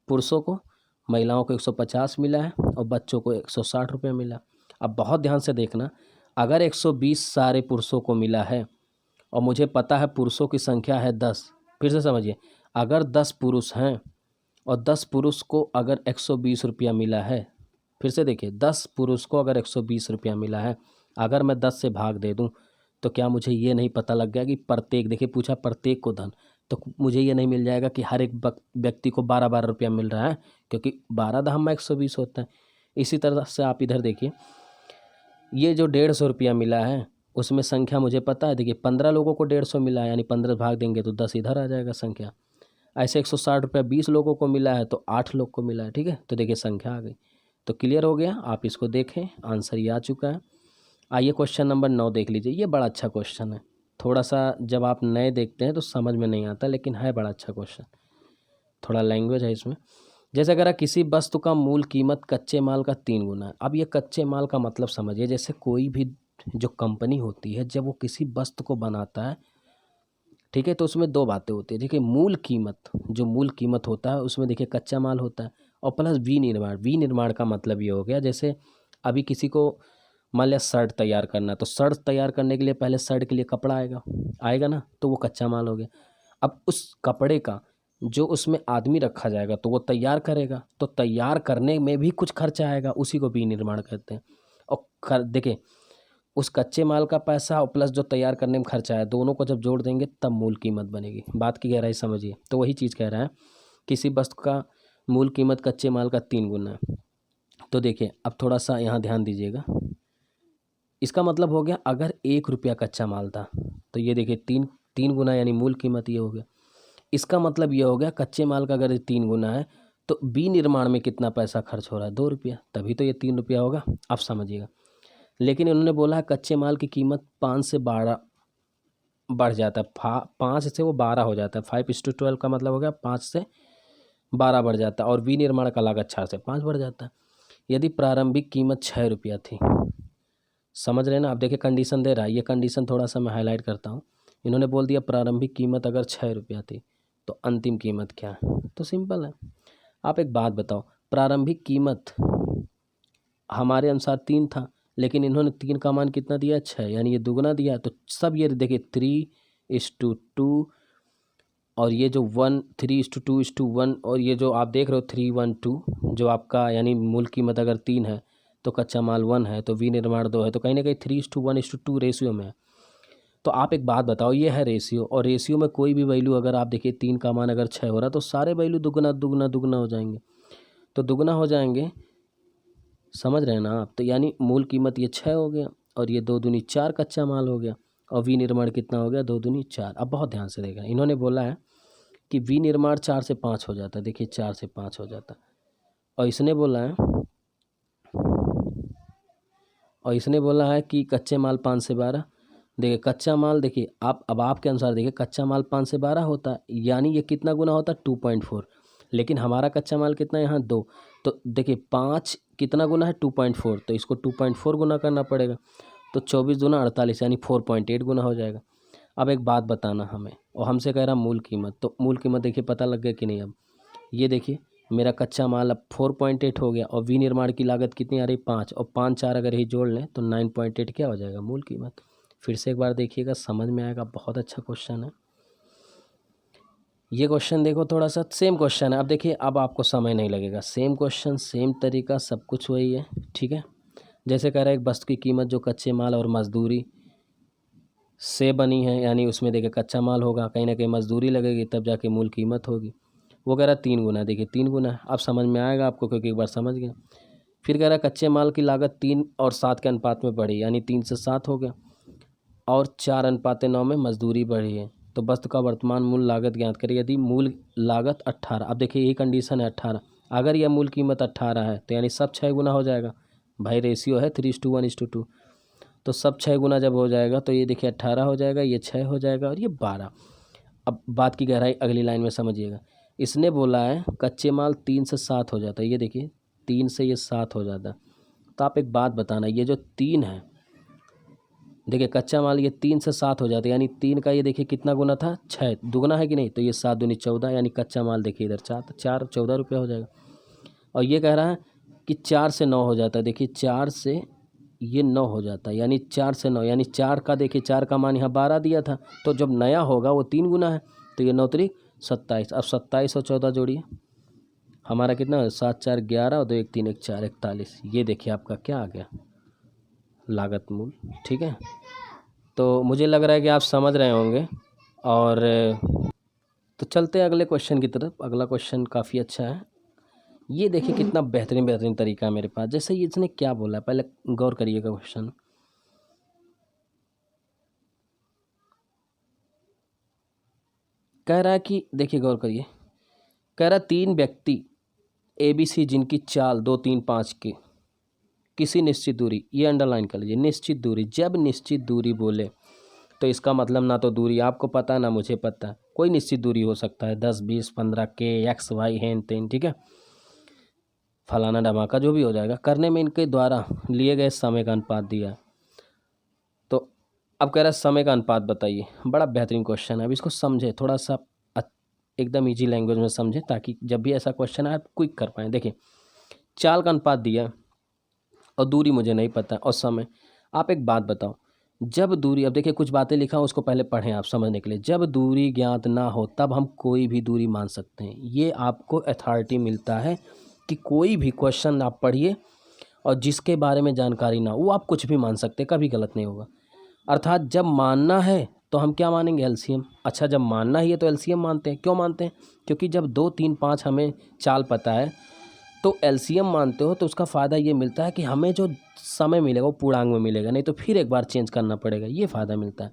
पुरुषों को, महिलाओं को 150 मिला है और बच्चों को 160 रुपया मिला। अब बहुत ध्यान से देखना, अगर 120 सारे पुरुषों को मिला है और मुझे पता है पुरुषों की संख्या है 10, फिर से समझिए, अगर 10 पुरुष हैं और 10 पुरुष को अगर 120 रुपया मिला है, फिर से देखिए 10 पुरुष को अगर 120 रुपया मिला है, अगर मैं 10 से भाग दे दूं तो क्या मुझे ये नहीं पता लग गया कि प्रत्येक, देखिए पूछा प्रत्येक को धन, तो मुझे ये नहीं मिल जाएगा कि हर एक व्यक्ति को 12-12 रुपया मिल रहा है, क्योंकि 12 दहम 120 होता है। इसी तरह से आप इधर देखिए, ये जो 150 रुपया मिला है उसमें संख्या मुझे पता है, देखिए 15 लोगों को 150 मिला है, यानी 15 भाग देंगे तो 10 इधर आ जाएगा संख्या। ऐसे 160 रुपया 20 लोगों को मिला है तो 8 लोग को मिला है, ठीक है। तो देखिए संख्या आ गई। तो क्लियर हो गया, आप इसको देखें, आंसर ये आ चुका है। आइए क्वेश्चन नंबर 9 देख लीजिए। ये बड़ा अच्छा क्वेश्चन है, थोड़ा सा जब आप नए देखते हैं तो समझ में नहीं आता, लेकिन है बड़ा अच्छा क्वेश्चन। थोड़ा लैंग्वेज है इसमें। जैसे अगर किसी वस्तु का मूल कीमत कच्चे माल का 3 गुना है। अब ये कच्चे माल का मतलब समझिए, जैसे कोई भी जो कंपनी होती है जब वो किसी वस्तु को बनाता है, ठीक है, तो उसमें 2 बातें होती है। देखिए मूल कीमत, जो मूल कीमत होता है उसमें देखिए कच्चा माल होता है, और प्लस विनिर्माण। विनिर्माण का मतलब ये हो गया, जैसे अभी किसी को मान लिया शर्ट तैयार करना है, तो शर्ट तैयार करने के लिए पहले शर्ट के लिए कपड़ा आएगा ना, तो वो कच्चा माल हो गया। अब उस कपड़े का जो उसमें आदमी रखा जाएगा तो वो तैयार करेगा, तो तैयार करने में भी कुछ खर्चा आएगा, उसी को विनिर्माण कहते हैं। और देखिए उस कच्चे माल का पैसा और प्लस जो तैयार करने में खर्चा है, दोनों को जब जोड़ देंगे तब मूल कीमत बनेगी। बात की गहराई समझिए। तो वही चीज़ कह रहा है, किसी वस्तु का मूल कीमत कच्चे माल का 3 गुना है। तो देखिए अब थोड़ा सा यहाँ ध्यान दीजिएगा, इसका मतलब हो गया अगर 1 रुपया कच्चा माल था तो ये देखिए 3 गुना, यानी मूल कीमत ये हो गया। इसका मतलब ये हो गया कच्चे माल का अगर 3 गुना है तो विनिर्माण में कितना पैसा खर्च हो रहा है, 2 रुपया, तभी तो ये 3 रुपया होगा। अब समझिएगा, लेकिन उन्होंने बोला है कच्चे माल की कीमत 5 से 12 बढ़ जाता है, 5 से वो 12 हो जाता है। 5:12 का मतलब हो गया 5 से 12 बढ़ जाता है, और विनिर्माण का लागत 4 से 5 बढ़ जाता है। यदि प्रारंभिक कीमत 6 रुपया थी, समझ रहे ना। आप देखिए कंडीशन दे रहा है, ये कंडीशन थोड़ा सा मैं हाईलाइट करता हूँ। इन्होंने बोल दिया प्रारंभिक कीमत अगर 6 रुपया थी तो अंतिम कीमत क्या है। तो सिंपल है, आप एक बात बताओ, प्रारंभिक कीमत हमारे अनुसार 3 था, लेकिन इन्होंने 3 का मान कितना दिया, 6, यानी ये दुगना दिया। तो सब ये देखिए 3:2, और ये जो 3:2:1, और ये जो आप देख रहे हो 3:1:2, जो आपका यानी मूल कीमत अगर 3 है तो कच्चा माल 1 है, तो विनिर्माण 2 है, तो कहीं ना कहीं 3:1:2 रेशियो में है। तो आप एक बात बताओ, ये है रेशियो, और रेशियो में कोई भी वैल्यू अगर आप देखिए 3 का मान अगर 6 हो रहा है तो सारे वैल्यू दुगना दुगना दुगना हो जाएंगे। तो दुगना हो जाएंगे समझ रहे हैं ना आप। तो यानी मूल कीमत ये 6 हो गया और ये 2 दूनी 4 कच्चा माल हो गया और विनिर्माण कितना हो गया 2 दूनी 4। अब बहुत ध्यान से देखा, इन्होंने बोला है कि विनिर्माण 4 से 5 हो जाता है, देखिए 4 से 5 हो जाता है। और इसने बोला है कि कच्चे माल 5 से 12। देखिए कच्चा माल, देखिए आप अब आपके अनुसार देखिए कच्चा माल 5 से 12 होता है, यानी ये कितना गुना होता है 2.4। लेकिन हमारा कच्चा माल कितना है यहाँ 2। तो देखिए 5 कितना गुना है 2.4, तो इसको 2.4 गुना करना पड़ेगा। तो 24 दूना 48 यानी 4.8 गुना हो जाएगा। अब एक बात बताना हमें, और हमसे कह रहा मूल कीमत, तो मूल कीमत देखिए पता लग गया कि नहीं। अब ये देखिए मेरा कच्चा माल अब 4.8 हो गया और विनिर्माण की लागत कितनी आ रही 5, और 5 4 अगर ही जोड़ लें तो 9.8 क्या हो जाएगा मूल कीमत। फिर से एक बार देखिएगा, समझ में आएगा, बहुत अच्छा क्वेश्चन है ये। क्वेश्चन देखो थोड़ा सा सेम क्वेश्चन है। अब देखिए अब आपको समय नहीं लगेगा, सेम क्वेश्चन सेम तरीका सब कुछ वही है, ठीक है। जैसे कह रहा है एक वस्तु की कीमत जो कच्चे माल और मजदूरी से बनी है, यानी उसमें देखिए कच्चा माल होगा, कहीं ना कहीं मजदूरी लगेगी, तब जाके मूल कीमत होगी। वो कह रहा है 3 गुना, देखिए 3 गुना है। अब समझ में आएगा आपको क्योंकि एक बार समझ गए। फिर कह रहा है कच्चे माल की लागत 3 और 7 के अनुपात में बढ़ी, यानी 3 से 7 हो गया, और 4:9 में मजदूरी बढ़ी है। तो वस्तु का वर्तमान मूल लागत ज्ञात करें। यदि मूल लागत 18, अब देखिए यही कंडीशन है 18, अगर यह मूल कीमत 18 है तो यानी सब 6 गुना हो जाएगा। भाई रेशियो है 3:1:2, तो सब 6 गुना जब हो जाएगा तो ये देखिए 18 हो जाएगा, ये 6 हो जाएगा और ये 12। अब बात की गहराई अगली लाइन में समझिएगा। इसने बोला है कच्चे माल 3 से 7 हो जाता है, ये देखिए 3 से ये 7 हो जाता है। तो आप एक बात बताना, ये जो 3 है, देखिए कच्चा माल ये 3 से 7 हो जाता है, यानी 3 का ये देखिए कितना गुना था 6, दुगना है कि नहीं। तो ये 7 दूनी 14, यानी कच्चा माल देखिए इधर 4 14 रुपये हो जाएगा। और ये कह रहा है कि 4 से 9 हो जाता है, देखिए 4 से ये 9 हो जाता है, यानी 4 से 9, यानी 4 का देखिए 4 का मान यहाँ 12 दिया था, तो जब नया होगा वो 3 गुना है, तो ये 9 3 27। अब 27 और 14 जोड़िए, हमारा कितना है 7 4 11 और 2 1 3 1 4 41। ये देखिए आपका क्या आ गया लागत मूल, ठीक है। तो मुझे लग रहा है कि आप समझ रहे होंगे। और तो चलते हैं अगले क्वेश्चन की तरफ। अगला क्वेश्चन काफ़ी अच्छा है, ये देखिए कितना बेहतरीन तरीका है मेरे पास। जैसे ये इसने क्या बोला है, पहले गौर करिएगा क्वेश्चन। कह रहा है कि देखिए गौर करिए, कह रहा है 3 व्यक्ति ABC जिनकी चाल 2 3 5 के किसी निश्चित दूरी, ये अंडरलाइन कर लीजिए, निश्चित दूरी। जब निश्चित दूरी बोले तो इसका मतलब ना तो दूरी आपको पता है ना मुझे पता है, कोई निश्चित दूरी हो सकता है 10 20 15 के एक्स वाई हेन तेन, ठीक है, फलाना धमाका जो भी हो जाएगा, करने में इनके द्वारा लिए गए समय का अनुपात दिया है। तो अब कह रहा है समय का अनुपात बताइए। बड़ा बेहतरीन क्वेश्चन है, अब इसको समझे थोड़ा सा एकदम इजी लैंग्वेज में समझे, ताकि जब भी ऐसा क्वेश्चन आए आप क्विक कर पाएँ। देखिए चाल का अनुपात दिया है और दूरी मुझे नहीं पता और समय। आप एक बात बताओ, जब दूरी, अब देखिए कुछ बातें लिखा हूँ उसको पहले पढ़ें आप समझने के लिए। जब दूरी ज्ञात ना हो तब हम कोई भी दूरी मान सकते हैं, ये आपको अथॉरिटी मिलता है कि कोई भी क्वेश्चन आप पढ़िए और जिसके बारे में जानकारी ना हो वो आप कुछ भी मान सकते हैं, कभी गलत नहीं होगा। अर्थात जब मानना है तो हम क्या मानेंगे एलसीएम। अच्छा जब मानना ही है तो एलसीएम मानते हैं। क्यों मानते हैं? क्योंकि जब 2 3 5 हमें चाल पता है तो एलसीएम मानते हो तो उसका फ़ायदा ये मिलता है कि हमें जो समय मिलेगा वो पूर्णांक में मिलेगा, नहीं तो फिर एक बार चेंज करना पड़ेगा, ये फ़ायदा मिलता है।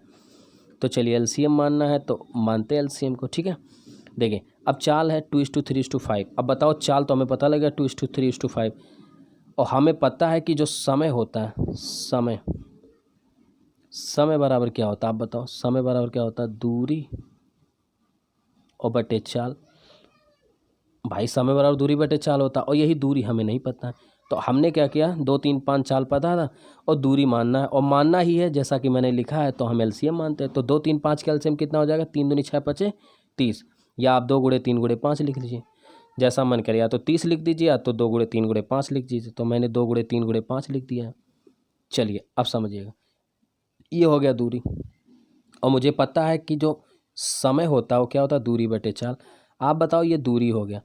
तो चलिए एलसीएम मानना है तो मानते हैं एलसीएम को, ठीक है। देखिए अब चाल है 2:3:5। अब बताओ चाल तो हमें पता लगेगा 2:3:5, और हमें पता है कि जो समय होता है, समय बराबर क्या होता है आप बताओ, समय बराबर क्या होता है दूरी और बटे चाल। भाई समय बराबर दूरी बटे चाल होता है और यही दूरी हमें नहीं पता है। तो हमने क्या किया, 2 3 5 चाल पता था और दूरी मानना है, और मानना ही है जैसा कि मैंने लिखा है, तो हम एलसीएम मानते हैं। तो 2 3 5 का एलसीएम कितना हो जाएगा, 3 दूनी 6 5 30, या आप 2 गुणे 3 गुणे 5 लिख लीजिए, जैसा मन करे, या तो 30 लिख दीजिए या तो 2 गुणे 3 गुणे 5 लिख दीजिए। तो मैंने 2 गुणे 3 गुणे 5 लिख दिया है। चलिए अब समझिएगा, ये हो गया दूरी, और मुझे पता है कि जो समय होता है वो क्या होता है दूरी बटे चाल। आप बताओ ये दूरी हो गया।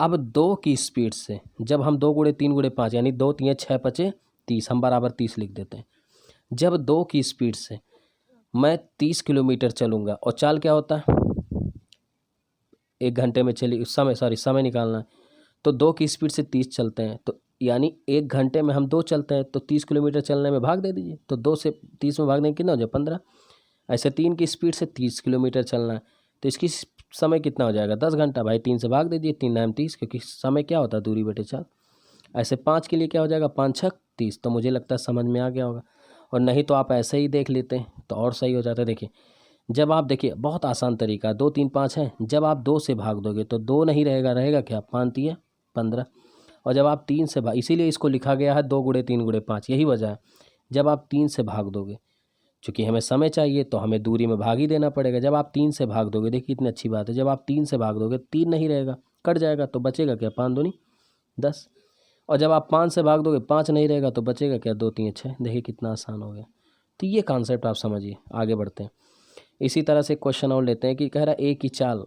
अब 2 की स्पीड से जब हम 2 गुणे 3 गुणे 5 यानी 2 3 6 5 30, हम बराबर 30 लिख देते हैं। जब 2 की स्पीड से मैं 30 किलोमीटर चलूँगा, और चाल क्या होता है 1 घंटे में चली समय निकालना है, तो 2 की स्पीड से 30 चलते हैं तो यानी 1 घंटे में हम 2 चलते हैं तो 30 किलोमीटर चलने में भाग दे दीजिए, तो 2 से 30 में भागने कितना हो जाए 15। ऐसे 3 की स्पीड से 30 किलोमीटर चलना है तो इसकी समय कितना हो जाएगा 10 घंटा। भाई 3 से भाग दे दीजिए, 3 9 30, क्योंकि समय क्या होता है दूरी बटे चाल। ऐसे 5 के लिए क्या हो जाएगा 5 6 30। तो मुझे लगता है समझ में आ गया होगा, और नहीं तो आप ऐसे ही देख लेते हैं तो और सही हो जाता है। देखिए जब आप देखिए बहुत आसान तरीका 2 3 5 है, जब आप 2 से भाग दोगे तो 2 नहीं रहेगा, रहेगा क्या 5 3 15। और जब आप 3 से भाग, इसीलिए इसको लिखा गया है 2 गुणे 3 गुणे 5, यही वजह है। जब आप 3 से भाग दोगे, चूँकि हमें समय चाहिए तो हमें दूरी में भाग ही देना पड़ेगा। जब आप 3 से भाग दोगे, देखिए इतनी अच्छी बात है, जब आप 3 से भाग दोगे 3 नहीं रहेगा, कट जाएगा, तो बचेगा क्या 5 दूनी 10। और जब आप 5 से भाग दोगे 5 नहीं रहेगा तो बचेगा क्या 2 3 6। देखिए कितना आसान हो गया। तो ये कॉन्सेप्ट आप समझिए, आगे बढ़ते हैं। इसी तरह से क्वेश्चन और लेते हैं कि कह रहा है ए की चाल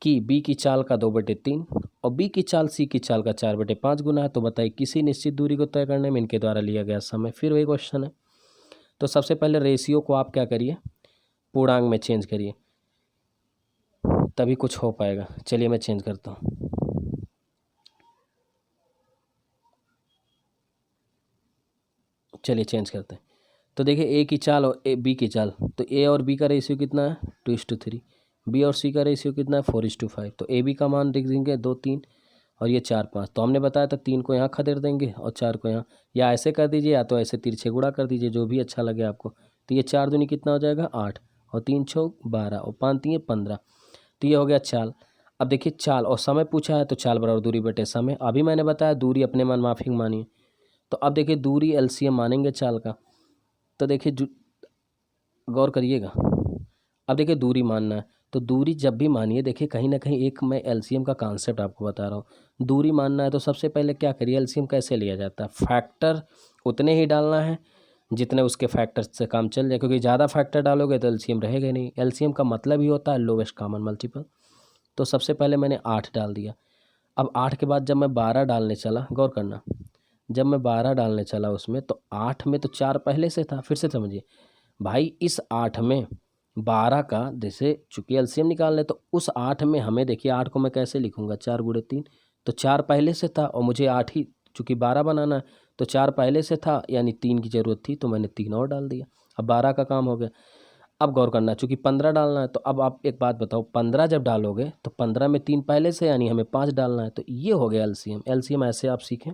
की बी की चाल का 2/3 और बी की चाल सी की चाल का 4/5 गुना है, तो बताइए किसी निश्चित दूरी को तय करने में इनके द्वारा लिया गया समय। फिर वही क्वेश्चन है। तो सबसे पहले रेशियो को आप क्या करिए, पूर्णांक में चेंज करिए, तभी कुछ हो पाएगा। चलिए मैं चेंज करता हूँ। चलिए चेंज करते हैं। तो देखिए ए की चाल और बी की चाल, तो ए और बी का रेशियो कितना है 2:3। बी और सी का रेशियो कितना है 4:5। तो ए बी का मान लिख देंगे 2 3 और ये 4 5। तो हमने बताया था 3 को यहाँ खदेड़ देंगे और 4 को यहाँ, या ऐसे कर दीजिए या तो ऐसे तिरछे गुणा कर दीजिए, जो भी अच्छा लगे आपको। तो ये 4 दूनी कितना हो जाएगा 8 और 3 6 12 और 5 3 15। तो ये हो गया चाल। अब देखिए चाल और समय पूछा है, तो चाल बराबर दूरी बटे समय। अभी मैंने बताया दूरी अपने मन माफिक मानिए। तो अब देखिए दूरी एलसीएम मानेंगे चाल का। तो देखिए गौर करिएगा, अब देखिए दूरी मानना है तो दूरी जब भी मानिए, देखिए कहीं ना कहीं एक मैं एलसीएम का कॉन्सेप्ट आपको बता रहा हूँ। दूरी मानना है तो सबसे पहले क्या करिए, एलसीएम कैसे लिया जाता है, फैक्टर उतने ही डालना है जितने उसके फैक्टर से काम चल जाए, क्योंकि ज़्यादा फैक्टर डालोगे तो एलसीएम रहेगा नहीं। एलसीएम का मतलब ही होता है लोवेस्ट कॉमन मल्टीपल। तो सबसे पहले मैंने 8 डाल दिया। अब 8 के बाद जब मैं 12 डालने चला, गौर करना, जब मैं 12 डालने चला उसमें, तो 8 में तो 4 पहले से था। फिर से समझिए भाई, इस 8 में 12 का जैसे चूँकि एलसीएम निकालने, तो उस 8 में हमें देखिए 8 को मैं कैसे लिखूँगा 4 गुणे 3। तो 4 पहले से था और मुझे 8 ही चूँकि 12 बनाना है, तो 4 पहले से था यानी 3 की ज़रूरत थी, तो मैंने 3 और डाल दिया। अब 12 का काम हो गया। अब गौर करना, चूँकि 15 डालना है, तो अब आप एक बात बताओ, 15 जब डालोगे तो 15 में 3 पहले से यानी हमें 5 डालना है। तो ये हो गया एलसीएम। एलसीएम ऐसे आप सीखें।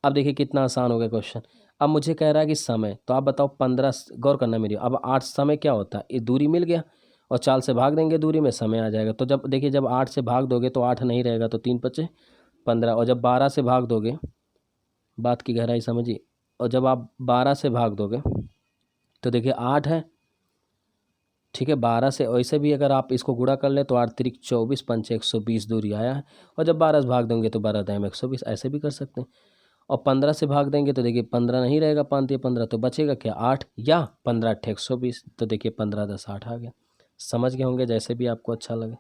अब देखिए कितना आसान हो गया क्वेश्चन। अब मुझे कह रहा है कि समय, तो आप बताओ 15, गौर करना मेरी। अब 8 समय क्या होता है, ये दूरी मिल गया और चाल से भाग देंगे दूरी में, समय आ जाएगा। तो जब देखिए जब 8 से भाग दोगे तो 8 नहीं रहेगा, तो 3 5 15। और जब 12 से भाग दोगे, बात की गहराई समझिए, और जब आप 12 से भाग दोगे तो देखिए 8 है, ठीक है। 12 से वैसे भी अगर आप इसको गुणा कर ले तो 8 तिरिक 24 पंच 120 दूरी आया है। और जब 12 से भाग देंगे तो 12 दाएँ 120, ऐसे भी कर सकते हैं। और 15 से भाग देंगे तो देखिए 15 नहीं रहेगा, 5 3 15, तो बचेगा क्या 8 या 15 8 120। तो देखिए 15 10 8 आ गया। समझ गए होंगे, जैसे भी आपको अच्छा लगे।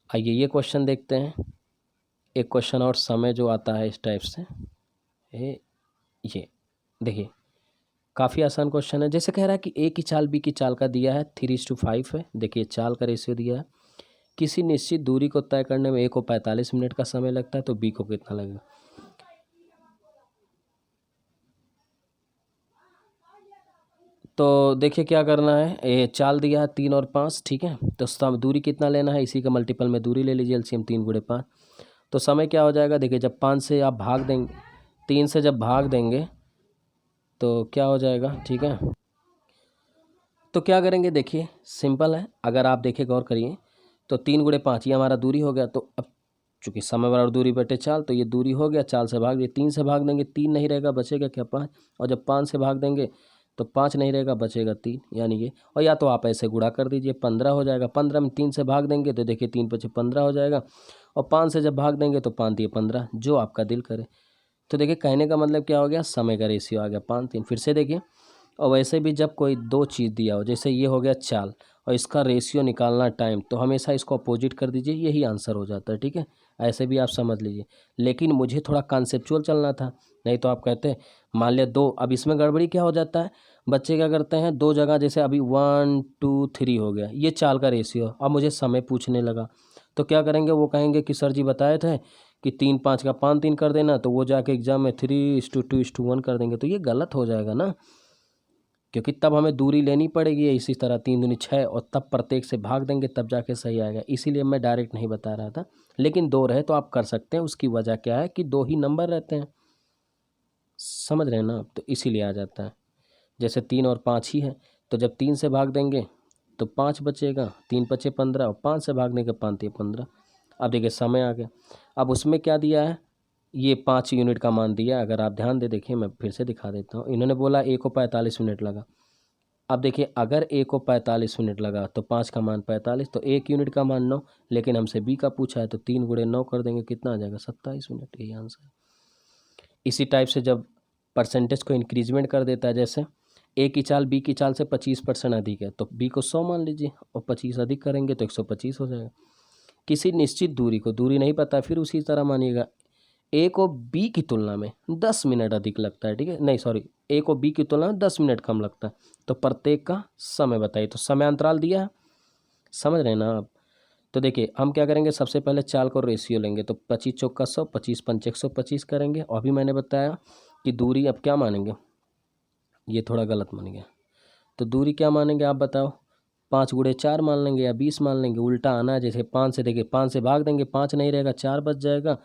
आइए ये क्वेश्चन देखते हैं। एक क्वेश्चन और समय जो आता है इस टाइप से, ये देखिए काफ़ी आसान क्वेश्चन है। जैसे कह रहा है कि ए की चाल बी की चाल का दिया है 3:5 है। देखिए चाल का रेशियो दिया है। किसी निश्चित दूरी को तय करने में ए को 45 मिनट का समय लगता है, तो बी को कितना लगेगा। तो देखिए क्या करना है, ये चाल दिया है 3 और 5, ठीक है। तो दूरी कितना लेना है, इसी का मल्टीपल में दूरी ले लीजिए, एलसीएम 3 गुणे 5। तो समय क्या हो जाएगा, देखिए जब 5 से आप भाग देंगे, 3 से जब भाग देंगे तो क्या हो जाएगा, ठीक है। तो क्या करेंगे, देखिए सिंपल है। अगर आप देखिए गौर करिए तो 3 गुणे 5 ये हमारा दूरी हो गया। तो अब चूँकि समय बराबर दूरी बटे चाल, तो ये दूरी हो गया, चाल से भाग दिए, 3 से भाग देंगे 3 नहीं रहेगा, बचेगा क्या 5। और जब 5 से भाग देंगे तो 5 नहीं रहेगा, बचेगा 3, यानी ये। और या तो आप ऐसे गुणा कर दीजिए, 15 हो जाएगा। 15 में 3 से भाग देंगे तो देखिए 3 5 15 हो जाएगा। और 5 से जब भाग देंगे तो 5 3 15, जो आपका दिल करे। तो देखिए कहने का मतलब क्या हो गया, समय का रेशियो आ गया 5 3। फिर से देखिए, और वैसे भी जब कोई दो चीज़ दिया हो, जैसे ये हो गया चाल और इसका रेशियो निकालना टाइम, तो हमेशा इसको अपोजिट कर दीजिए, यही आंसर हो जाता है, ठीक है। ऐसे भी आप समझ लीजिए। लेकिन मुझे थोड़ा कॉन्सेप्चुअल चलना था, नहीं तो आप कहते हैं मान लिया 2। अब इसमें गड़बड़ी क्या हो जाता है, बच्चे क्या करते हैं, 2 जगह जैसे अभी 1 2 3 हो गया, ये चाल का रेशियो। अब मुझे समय पूछने लगा तो क्या करेंगे, वो कहेंगे कि सर जी बताए थे कि 3-5 का 5-3 कर देना, तो वो जाके एग्जाम में 3:2:1 कर देंगे, तो ये गलत हो जाएगा ना, क्योंकि तब हमें दूरी लेनी पड़ेगी इसी तरह 3×2=6 और तब प्रत्येक से भाग देंगे तब जाके सही आएगा। इसीलिए मैं डायरेक्ट नहीं बता रहा था, लेकिन 2 रहे तो आप कर सकते हैं। उसकी वजह क्या है कि 2 ही नंबर रहते हैं, समझ रहे हैं ना, तो इसीलिए आ जाता है। जैसे 3 और 5 ही है, तो जब 3 से भाग देंगे तो 5 बचेगा, 3×5=15 और 5 से भाग देंगे 5×3=15। अब देखिए समय आ गया। अब उसमें क्या दिया है, ये 5 यूनिट का मान दिया। अगर आप ध्यान दे देखिए, मैं फिर से दिखा देता हूँ। इन्होंने बोला ए को 45 मिनट लगा। अब देखिए, अगर ए को 45 मिनट लगा तो 5 का मान 45, तो 1 यूनिट का मान 9, लेकिन हमसे बी का पूछा है तो 3×9 कर देंगे, कितना आ जाएगा 27 मिनट। यही आंसर है। इसी टाइप से जब परसेंटेज को इंक्रीजमेंट कर देता है, जैसे ए की चाल बी की चाल से 25% अधिक है तो बी को 100 मान लीजिए, और 25 अधिक करेंगे तो 125 हो जाएगा। किसी निश्चित दूरी को, दूरी नहीं पता, फिर उसी तरह मानिएगा ए को बी की तुलना में 10 मिनट अधिक लगता है, ठीक है, नहीं सॉरी, ए को बी की तुलना में 10 मिनट कम लगता है, तो प्रत्येक का समय बताइए। तो समय अंतराल दिया है, समझ रहे हैं ना आप। तो देखिए हम क्या करेंगे, सबसे पहले चाल को रेशियो लेंगे, तो 25×4 = 100, 25×5 = 125 करेंगे। और अभी मैंने बताया कि दूरी अब क्या मानेंगे, ये थोड़ा गलत मान गया, तो दूरी क्या मानेंगे आप बताओ, 5×4 मान लेंगे या 20 मान लेंगे, उल्टा आना है। जैसे 5 से, देखिए 5 से भाग देंगे 5 नहीं रहेगा, 4 बच जाएगा,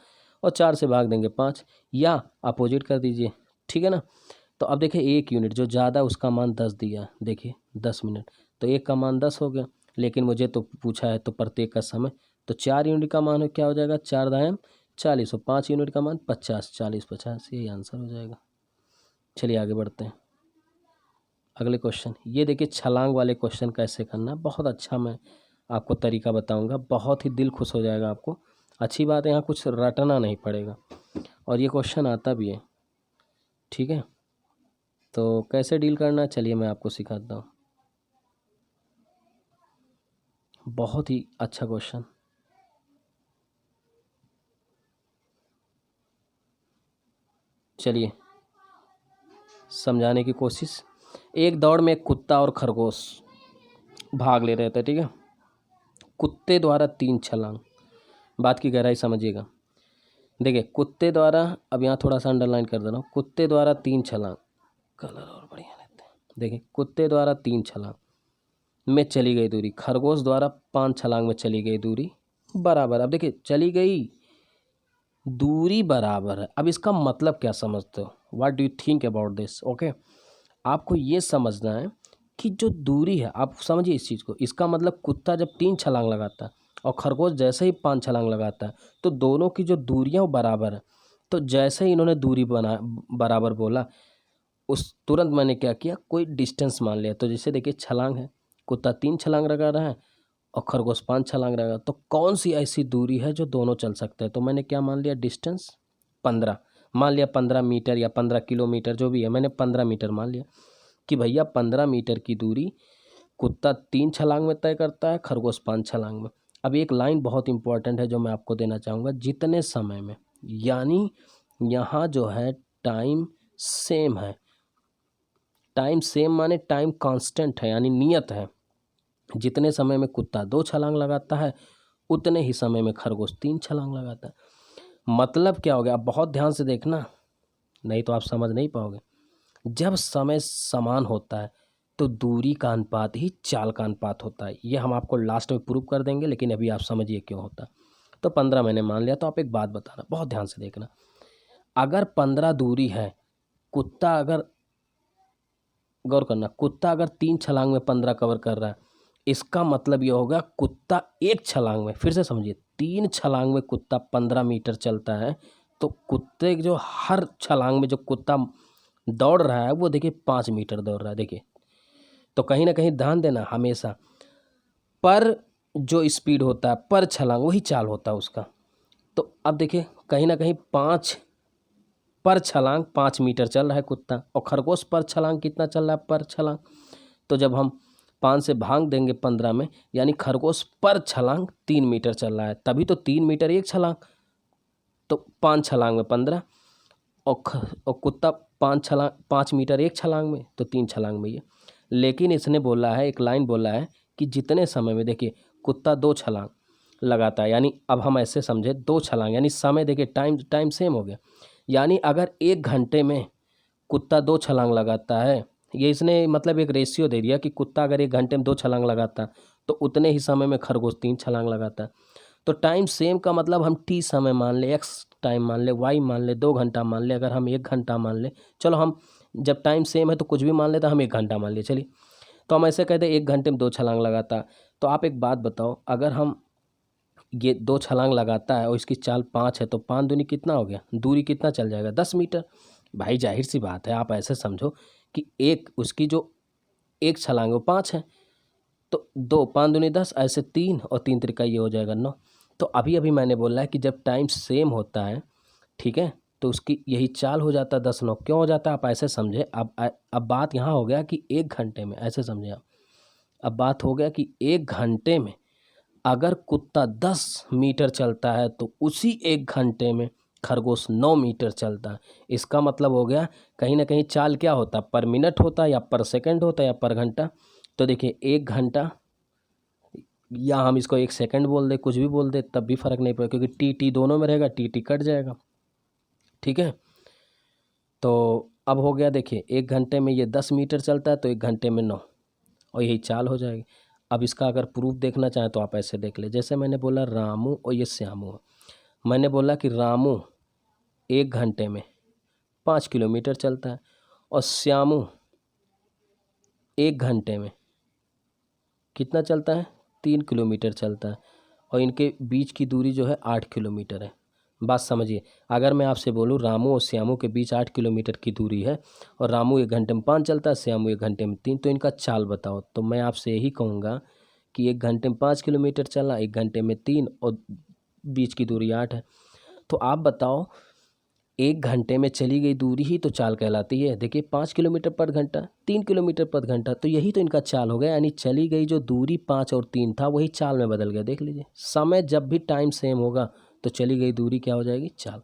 और 4 से भाग देंगे 5, या अपोजिट कर दीजिए, ठीक है ना। तो अब देखिए 1 यूनिट जो ज़्यादा उसका मान 10 दिया, देखिए 10 मिनट, तो 1 का मान 10 हो गया, लेकिन मुझे तो पूछा है तो प्रत्येक का समय, तो 4 यूनिट का मान क्या हो जाएगा, 4×40 और 5 यूनिट का मान 50, 40×50, यही आंसर हो जाएगा। चलिए आगे बढ़ते हैं। अगले क्वेश्चन, ये देखिए छलांग वाले क्वेश्चन कैसे करना, बहुत अच्छा मैं आपको तरीका बताऊंगा, बहुत ही दिल खुश हो जाएगा आपको। अच्छी बात है, यहाँ कुछ रटना नहीं पड़ेगा, और ये क्वेश्चन आता भी है, ठीक है। तो कैसे डील करना है, चलिए मैं आपको सिखाता हूँ। बहुत ही अच्छा क्वेश्चन, चलिए समझाने की कोशिश। एक दौड़ में एक कुत्ता और खरगोश भाग ले रहे थे, ठीक है। कुत्ते द्वारा 3 छलांग, बात की गहराई समझिएगा। देखिए कुत्ते द्वारा, अब यहाँ थोड़ा सा अंडरलाइन कर दे रहा हूँ, कुत्ते द्वारा 3 छलांग, कलर और बढ़िया लेते हैं। देखिए कुत्ते द्वारा 3 छलांग में चली गई दूरी, खरगोश द्वारा 5 छलांग में चली गई दूरी बराबर। अब देखिए चली गई दूरी बराबर है, अब इसका मतलब क्या समझते हो, what do you think about this, okay. आपको ये समझना है कि जो दूरी है, आप समझिए इस चीज़ को, इसका मतलब कुत्ता जब 3 छलांग लगाता है और खरगोश जैसे ही 5 छलांग लगाता है, तो दोनों की जो दूरियां वो बराबर है। तो जैसे ही इन्होंने दूरी बराबर बोला, उस तुरंत मैंने क्या किया, कोई डिस्टेंस मान लिया। तो जैसे देखिए छलांग है, कुत्ता 3 छलांग लगा रहा है और खरगोश 5 छलांग लगा, तो कौन सी ऐसी दूरी है जो दोनों चल सकते हैं, तो मैंने क्या मान लिया, डिस्टेंस 15 मान लिया, 15 मीटर या 15 किलोमीटर जो भी है, मैंने 15 मीटर मान लिया कि भैया 15 मीटर की दूरी कुत्ता 3 छलांग में तय करता है, खरगोश 5 छलांग में। अब एक लाइन बहुत इंपॉर्टेंट है जो मैं आपको देना चाहूँगा, जितने समय में, यानी यहाँ जो है टाइम सेम है, टाइम सेम माने टाइम कांस्टेंट है, यानी नियत है। जितने समय में कुत्ता 2 छलांग लगाता है, उतने ही समय में खरगोश 3 छलांग लगाता है। मतलब क्या हो गया, आप बहुत ध्यान से देखना, नहीं तो आप समझ नहीं पाओगे। जब समय समान होता है तो दूरी का अनुपात ही चाल का अनुपात होता है। ये हम आपको लास्ट में प्रूव कर देंगे, लेकिन अभी आप समझिए क्यों होता है। तो 15 मैंने मान लिया, तो आप एक बात बताना, बहुत ध्यान से देखना, अगर 15 दूरी है, कुत्ता अगर, गौर करना, कुत्ता अगर 3 छलांग में 15 कवर कर रहा है, इसका मतलब ये होगा कुत्ता 1 छलांग में, फिर से समझिए, 3 छलांग में कुत्ता 15 मीटर चलता है, तो कुत्ते जो हर छलांग में जो कुत्ता दौड़ रहा है वो देखिए 5 मीटर दौड़ रहा है। देखिए तो कहीं ना कहीं ध्यान देना, हमेशा पर जो स्पीड होता है पर छलांग वही चाल होता है उसका। तो अब देखिए कहीं ना कहीं 5 पर छलांग 5 मीटर चल रहा है कुत्ता, और खरगोश पर छलांग कितना चल रहा है पर छलांग, तो जब हम 5 से भाग देंगे 15 में, यानी खरगोश पर छलांग 3 मीटर चल रहा है, तभी तो 3 मीटर 1 छलांग, तो 5 छलांग में 15, और कुत्ता 5 मीटर 1 छलांग में, तो 3 छलांग में ये। लेकिन इसने बोला है, एक लाइन बोला है कि जितने समय में, देखिए कुत्ता 2 छलांग, लगाता है। यानी अब हम ऐसे समझे 2 छलांग, यानी समय देखिए टाइम सेम हो गया। यानी अगर 1 घंटे में कुत्ता 2 छलांग लगाता है, ये इसने मतलब एक रेशियो दे दिया कि कुत्ता अगर 1 घंटे में 2 छलांग लगाता है तो उतने ही समय में खरगोश 3 छलांग लगाता है। तो टाइम सेम का मतलब हम टी समय मान ले, एक्स टाइम मान ले, वाई मान ले, 2 घंटा मान ले, अगर हम 1 घंटा मान ले, चलो हम जब टाइम सेम है तो कुछ भी मान ले, तो हम 1 घंटा मान लिए चलिए। तो हम ऐसे कहते हैं 1 घंटे में 2 छलांग लगाता। तो आप एक बात बताओ, अगर हम ये 2 छलांग लगाता है और इसकी चाल 5 है तो 5 दूनी कितना हो गया, दूरी कितना चल जाएगा, 10 मीटर। भाई जाहिर सी बात है, आप ऐसे समझो कि एक उसकी जो एक छलांग है वो 5 है, तो 2 5 दूनी 10, ऐसे 3 और 3 त्रिका ये हो जाएगा 9। तो अभी अभी मैंने बोला है कि जब टाइम सेम होता है, ठीक है, तो उसकी यही चाल हो जाता है 10 9। क्यों हो जाता है आप ऐसे समझे। अब बात यहाँ हो गया कि 1 घंटे में, ऐसे समझे आप, अब बात हो गया कि 1 घंटे में अगर कुत्ता 10 मीटर चलता है तो उसी 1 घंटे में खरगोश 9 मीटर चलता है। इसका मतलब हो गया कहीं ना कहीं चाल क्या होता, पर मिनट होता है या पर सेकंड होता है या पर घंटा। तो देखिए 1 घंटा, या हम इसको 1 सेकंड बोल दे, कुछ भी बोल दे, तब भी फ़र्क नहीं पड़ेगा, क्योंकि टी टी दोनों में रहेगा, टी टी कट जाएगा। ठीक है, तो अब हो गया देखिए 1 घंटे में ये 10 मीटर चलता है तो 1 घंटे में 9, और यही चाल हो जाएगी। अब इसका अगर प्रूफ देखना चाहें तो आप ऐसे देख ले, जैसे मैंने बोला रामू और ये श्यामू है। मैंने बोला कि रामू 1 घंटे में 5 किलोमीटर चलता है और श्यामू 1 घंटे में कितना चलता है, 3 किलोमीटर चलता है, और इनके बीच की दूरी जो है 8 किलोमीटर है। बात समझिए, अगर मैं आपसे बोलूँ रामू और श्यामू के बीच 8 किलोमीटर की दूरी है और रामू 1 घंटे में 5 चलता है, श्यामू 1 घंटे में 3, तो इनका चाल बताओ। तो मैं आपसे यही कहूँगा कि 1 घंटे में 5 किलोमीटर चला, 1 घंटे में 3, और बीच की दूरी 8 है। तो आप बताओ 1 घंटे में चली गई दूरी ही तो चाल कहलाती है। देखिए 5 किलोमीटर पर घंटा, 3 किलोमीटर पर घंटा, तो यही तो इनका चाल हो गया। यानी चली गई जो दूरी 5 और 3 था वही चाल में बदल गया। देख लीजिए, समय जब भी टाइम सेम होगा तो चली गई दूरी क्या हो जाएगी, चाल।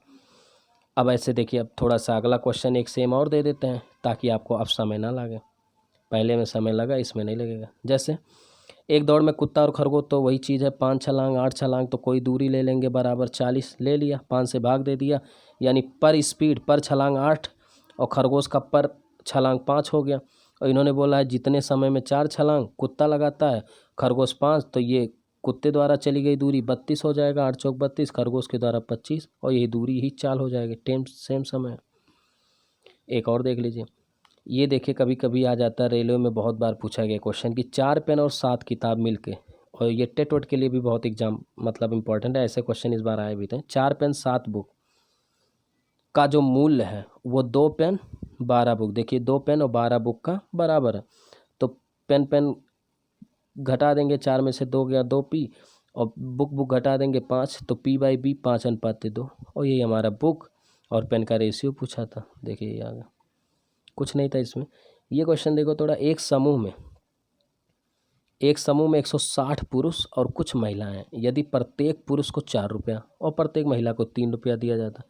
अब ऐसे देखिए, अब थोड़ा सा अगला क्वेश्चन एक सेम और दे देते हैं ताकि आपको अब समय ना लगे। पहले में समय लगा, इसमें नहीं लगेगा। जैसे एक दौड़ में कुत्ता और खरगोश, तो वही चीज़ है, 5 छलांग 8 छलांग, तो कोई दूरी ले लेंगे बराबर 40 ले लिया, 5 से भाग दे दिया, यानी पर स्पीड पर छलांग 8 और खरगोश का पर छलांग 5 हो गया। और इन्होंने बोला है जितने समय में 4 छलांग कुत्ता लगाता है, खरगोश 5, तो ये कुत्ते द्वारा चली गई दूरी 32 हो जाएगा, 8 चौक 32, खरगोश के द्वारा 25, और यही दूरी ही चाल हो जाएगी, टेम सेम समय। एक और देख लीजिए, ये देखिए कभी कभी आ जाता है, रेलवे में बहुत बार पूछा गया क्वेश्चन कि 4 पेन और 7 किताब मिलके, और ये टेट वेट के लिए भी बहुत एग्जाम मतलब इंपॉर्टेंट है, ऐसे क्वेश्चन इस बार आए भी थे। 4 पेन 7 बुक का जो मूल्य है वो 2 पेन 12 बुक, देखिए 2 पेन और 12 बुक का बराबर है। तो पेन पेन घटा देंगे, 4 में से 2 गया 2 पी, और बुक बुक घटा देंगे 5, तो पी बाई बी 5:2, और यही हमारा बुक और पेन का रेशियो पूछा था। देखिए ये आ गया, कुछ नहीं था इसमें। ये क्वेश्चन देखो थोड़ा, एक समूह में 160 पुरुष और कुछ महिलाएं हैं। यदि प्रत्येक पुरुष को 4 रुपया और प्रत्येक महिला को 3 रुपया दिया जाता,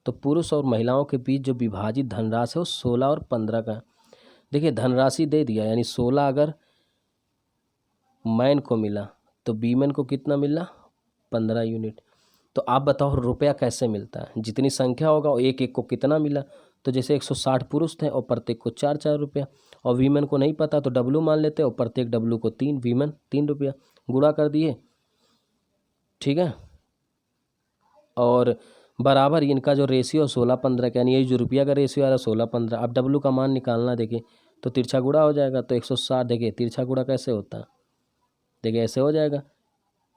तो पुरुष और महिलाओं के बीच जो विभाजित धनराशि है वो 16 और 15 का है। देखिए धनराशि दे दिया, यानी 16 अगर मैन को मिला तो बीमेन को कितना मिला, 15 यूनिट। तो आप बताओ रुपया कैसे मिलता है, जितनी संख्या होगा और एक एक को कितना मिला। तो जैसे 160 पुरुष थे और प्रत्येक को 4 रुपया, और वीमेन को नहीं पता तो डब्लू मान लेते, और प्रत्येक डब्लू को 3, वीमेन 3 रुपया, गुणा कर दिए, ठीक है। और बराबर इनका जो रेशियो 16-15 का, यानी यही जो रुपया का रेशियो आ रहा है 16-15। अब डब्लू का मान निकालना, देखिए तो तिरछा गुणा हो जाएगा, तो 160, देखिए तिरछा गुणा कैसे होता है, देखिए ऐसे हो जाएगा,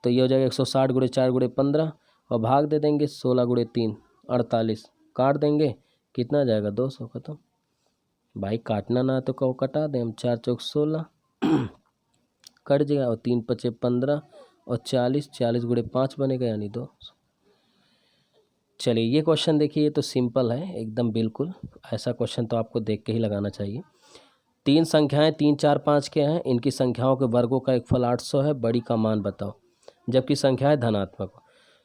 तो ये हो जाएगा 160 गुणे 4 गुणे 15, और भाग दे देंगे 16 गुणे 3 48, काट देंगे, कितना जाएगा 200, खत्म। भाई काटना ना तो कहो कटा दें हम, 4 चौक 16 कट जाएगा, और 3 पचे 15, और 40, 40 गुणे 5 बनेगा, यानी 2। चलिए ये क्वेश्चन देखिए, ये तो सिंपल है एकदम, बिल्कुल ऐसा क्वेश्चन तो आपको देख के ही लगाना चाहिए। 3 संख्याएं 3 4 5 के हैं, इनकी संख्याओं के वर्गों का एक फल 800 है, बड़ी का मान बताओ, जबकि संख्या है धनात्मक।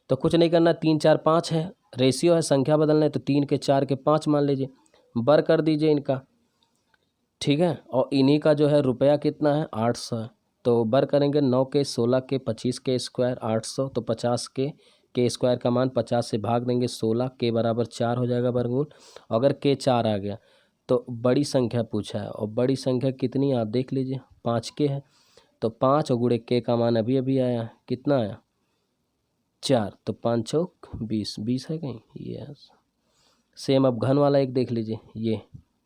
तो कुछ नहीं करना, 3 4 5 है, रेशियो है, संख्या बदलना है, तो 3 के 4 के 5 मान लीजिए, बर कर दीजिए इनका, ठीक है। और इन्हीं का जो है रुपया कितना है, 800 है, तो बर करेंगे 9 के 16 के 25 के स्क्वायर 800, तो 50 के स्क्वायर का मान 50 से भाग देंगे 16 के बराबर 4 हो जाएगा वर्गमूल। अगर के 4 आ गया तो बड़ी संख्या पूछा है, और बड़ी संख्या कितनी आप देख लीजिए 5 के है, तो 5 और गुणे के का मान अभी अभी आया, कितना आया 4, तो 5 चौक 20, 20 है कहीं, यस। सेम अब घन वाला एक देख लीजिए ये,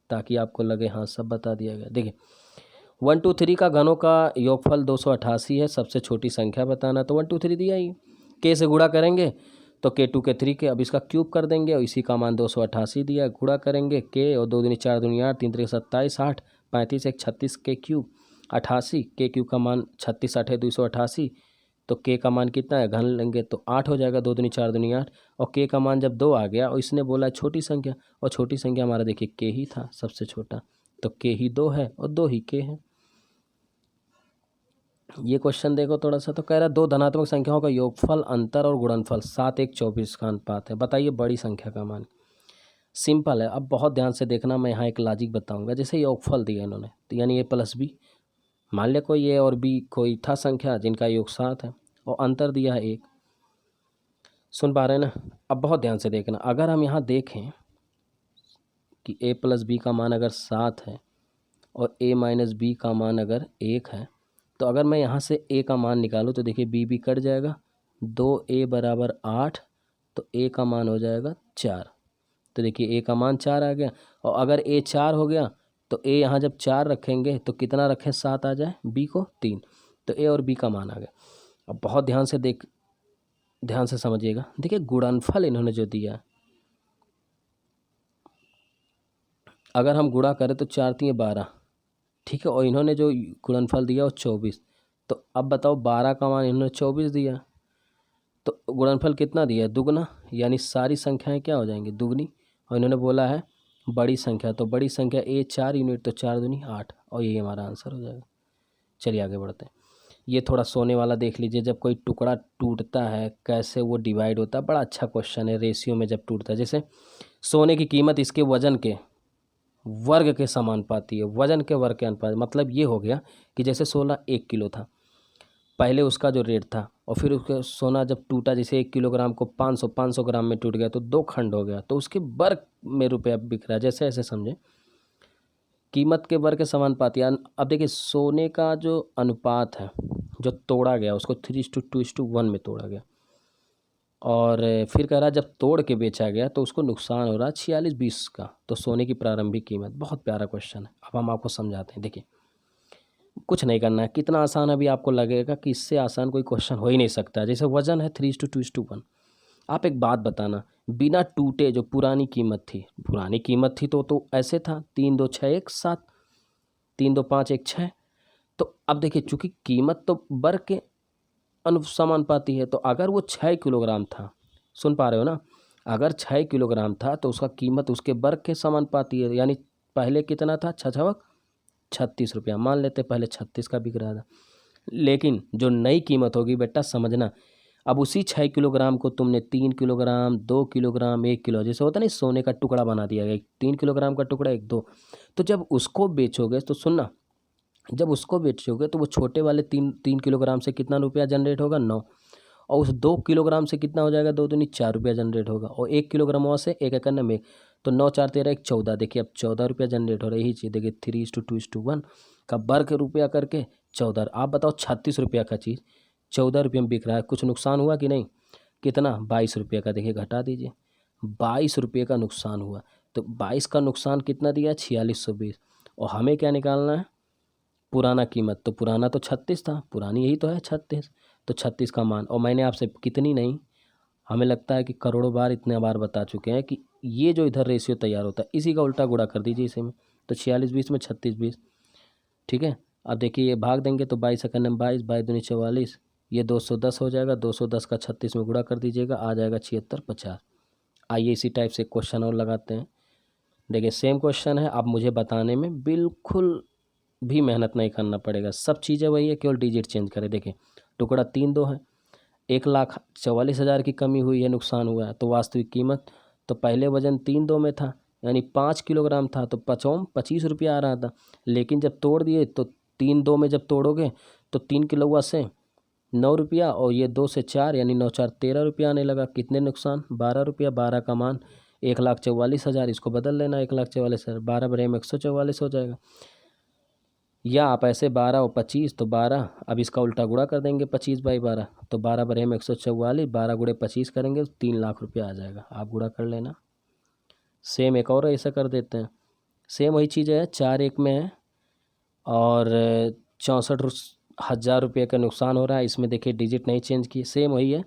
ताकि आपको लगे हाँ सब बता दिया गया। देखिए 1 2 3 का घनों का योगफल 288 है, सबसे छोटी संख्या बताना, तो 1 2 3 दिया ही, के से गुणा करेंगे तो के 2 के 3 के, अब इसका क्यूब कर देंगे और इसी का मान 288 दिया, गुणा करेंगे के और 2 दूनी 4 दूनी 8 3 3 27 8 35 1 36 के क्यूब 88, के क्यूब का मान 36 8 288, तो के का मान कितना है घन लेंगे तो 8 हो जाएगा, 2 दूनी 4 दूनी 8, और के का मान जब 2 आ गया और इसने बोला छोटी संख्या, और छोटी संख्या हमारा देखिए के ही था सबसे छोटा, तो के ही 2 है और 2 ही के है। ये क्वेश्चन देखो थोड़ा सा, तो कह रहा है दो धनात्मक संख्याओं का योगफल अंतर और गुणनफल 7 1 24 का अनुपात है, बताइए बड़ी संख्या का मान। सिंपल है, अब बहुत ध्यान से देखना, मैं यहाँ एक लॉजिक बताऊंगा। जैसे योगफल दिया इन्होंने, तो यानी ए प्लस बी, मान लिया कोई ए और बी कोई था संख्या जिनका योग 7 है, और अंतर दिया है 1। सुन पा रहे हैं ना? अब बहुत ध्यान से देखना, अगर हम यहाँ देखें कि ए प्लस बी का मान अगर 7 है और ए माइनस बी का मान अगर 1 है, तो अगर मैं यहाँ से ए का मान निकालूँ तो देखिए बी कट जाएगा, 2a बराबर 8, तो ए का मान हो जाएगा 4, तो देखिए ए का मान 4 आ गया, और अगर ए 4 हो गया तो ए यहाँ जब 4 रखेंगे तो कितना रखें 7 आ जाए, बी को 3, तो ए और बी का मान आ गया। अब बहुत ध्यान से समझिएगा, देखिए गुणनफल इन्होंने जो दिया, अगर हम गुणा करें तो 4 3 12, ठीक है, और इन्होंने जो गुणनफल दिया वो 24, तो अब बताओ 12 का मान इन्होंने 24 दिया, तो गुणनफल कितना दिया दुगना, यानी सारी संख्याएं क्या हो जाएंगी दुगनी, और इन्होंने बोला है बड़ी संख्या, तो बड़ी संख्या ए 4 यूनिट, तो 4 दूनी 8, और यही हमारा आंसर हो जाएगा। चलिए आगे बढ़ते हैं। ये थोड़ा सोने वाला देख लीजिए, जब कोई टुकड़ा टूटता है कैसे वो डिवाइड होता है, बड़ा अच्छा क्वेश्चन है। रेशियो में जब टूटता है, जैसे सोने की कीमत इसके वजन के वर्ग के समानुपाती है, वजन के वर्ग के अनुपात, मतलब ये हो गया कि जैसे 16 1 किलो था पहले उसका जो रेट था, और फिर उसका सोना जब टूटा, जैसे 1 किलोग्राम को 500 ग्राम में टूट गया तो 2 खंड हो गया, तो उसके वर्ग में रुपया बिक रहा है, जैसे ऐसे समझे कीमत के वर्ग के समानुपाती। अब देखिए सोने का जो अनुपात है जो तोड़ा गया उसको 3:2:1 में तोड़ा गया, और फिर कह रहा जब तोड़ के बेचा गया तो उसको नुकसान हो रहा 46.20 का, तो सोने की प्रारंभिक कीमत। बहुत प्यारा क्वेश्चन है, अब हम आपको समझाते हैं। देखिए कुछ नहीं करना है, कितना आसान अभी आपको लगेगा कि इससे आसान कोई क्वेश्चन हो ही नहीं सकता। जैसे वजन है 3:2:1, आप एक बात बताना, बिना टूटे जो पुरानी कीमत थी तो ऐसे था 3 2 6 1 7, 3 2 5 1 6, तो अब देखिए चूंकि कीमत तो वर्ग के अनुसमानुपाती है, तो अगर वो 6 किलोग्राम था, सुन पा रहे हो ना, अगर 6 किलोग्राम था तो उसका कीमत उसके वर्ग के समानुपाती है, यानी पहले कितना था 36 रुपया, मान लेते पहले 36 का बिक रहा था, लेकिन जो नई कीमत होगी बेटा समझना, अब उसी 6 किलोग्राम को तुमने 3 किलोग्राम 2 किलोग्राम 1 किलो, जैसे होता नहीं सोने का टुकड़ा बना दिया गया, 3 किलोग्राम का टुकड़ा 1 2, तो जब उसको बेचोगे तो सुनना, जब उसको बेचोगे तो वो छोटे वाले 3 किलोग्राम से कितना रुपया जनरेट होगा 9, और उस 2 किलोग्राम से कितना हो जाएगा 2 दूनी 4 रुपया जनरेट होगा, और 1 किलोग्राम वहाँ से 1 एकड़ में, तो 9 4 13 1 14, देखिए अब 14 रुपया जनरेट हो रहा है। यही चीज़ देखिए 3:2:1 का वर्ग रुपया करके 14, आप बताओ 36 रुपया का चीज़ 14 रुपये में बिक रहा है, कुछ नुकसान हुआ कि नहीं, कितना 22 रुपये का, देखिए घटा दीजिए 22 रुपये का नुकसान हुआ, तो 22 का नुकसान कितना दिया 4620, और हमें क्या निकालना है पुराना कीमत, तो पुराना तो 36 था, पुरानी यही तो है 36, तो 36 का मान, और मैंने आपसे कितनी नहीं, हमें लगता है कि करोड़ों बार इतने बार बता चुके हैं कि ये जो इधर रेशियो तैयार होता है इसी का उल्टा गुणा कर दीजिए इसे में, तो 46 20 में 36 20, ठीक है। अब देखिए ये भाग देंगे तो 22 सेकंड में 22 22 दूनी 44, ये 210 हो जाएगा, 210 का 36 में गुणा कर दीजिएगा, आ जाएगा 76 50। आइए इसी टाइप से क्वेश्चन और लगाते हैं। देखिए सेम क्वेश्चन है, अब मुझे बताने में बिल्कुल भी मेहनत नहीं करना पड़ेगा, सब चीज़ें वही है, केवल डिजिट चेंज करें। देखिए टुकड़ा 3 2 है, 1,44,000 की कमी हुई है, नुकसान हुआ है, तो वास्तविक कीमत, तो पहले वजन 3 2 में था यानी 5 किलोग्राम था, तो 25 रुपया आ रहा था, लेकिन जब तोड़ दिए तो 3 2 में जब तोड़ोगे तो 3 किलो से 9 रुपया और ये 2 से 4 यानी 9 4 13 रुपया आने लगा। कितने नुकसान? 12 रुपया। 12 का मान 1,44,000, इसको बदल लेना 1,44,000, 12 बरे में 144 हो जाएगा। या आप ऐसे 12 और 25 तो 12, अब इसका उल्टा गुणा कर देंगे 25/12 तो 12 बरे में 144, 12 गुणे 25 करेंगे तो 3,00,000 रुपया आ जाएगा। आप गुणा कर लेना। सेम एक और ऐसा कर देते हैं। सेम वही चीज़ है, 4 1 में है और 64,000 रुपये का नुकसान हो रहा है। इसमें देखिए डिजिट नहीं चेंज की, सेम वही है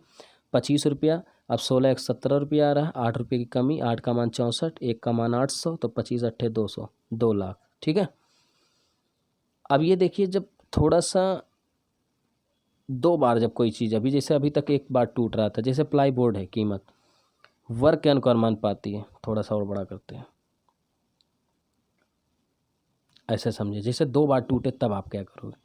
25 रुपया। अब 16 1 17 रुपया आ रहा है, 8 रुपये की कमी। 8 का मान 64, 1 का मान 800 तो 25 8 200, 2,00,000। ठीक है। अब ये देखिए जब थोड़ा सा 2 बार जब कोई चीज़, अभी जैसे अभी तक 1 बार टूट रहा था, जैसे प्लाई बोर्ड है, कीमत वर्ग के अनुमान पाती है। थोड़ा सा और बड़ा करते हैं, ऐसे समझिए जैसे 2 बार टूटे तब आप क्या करोगे।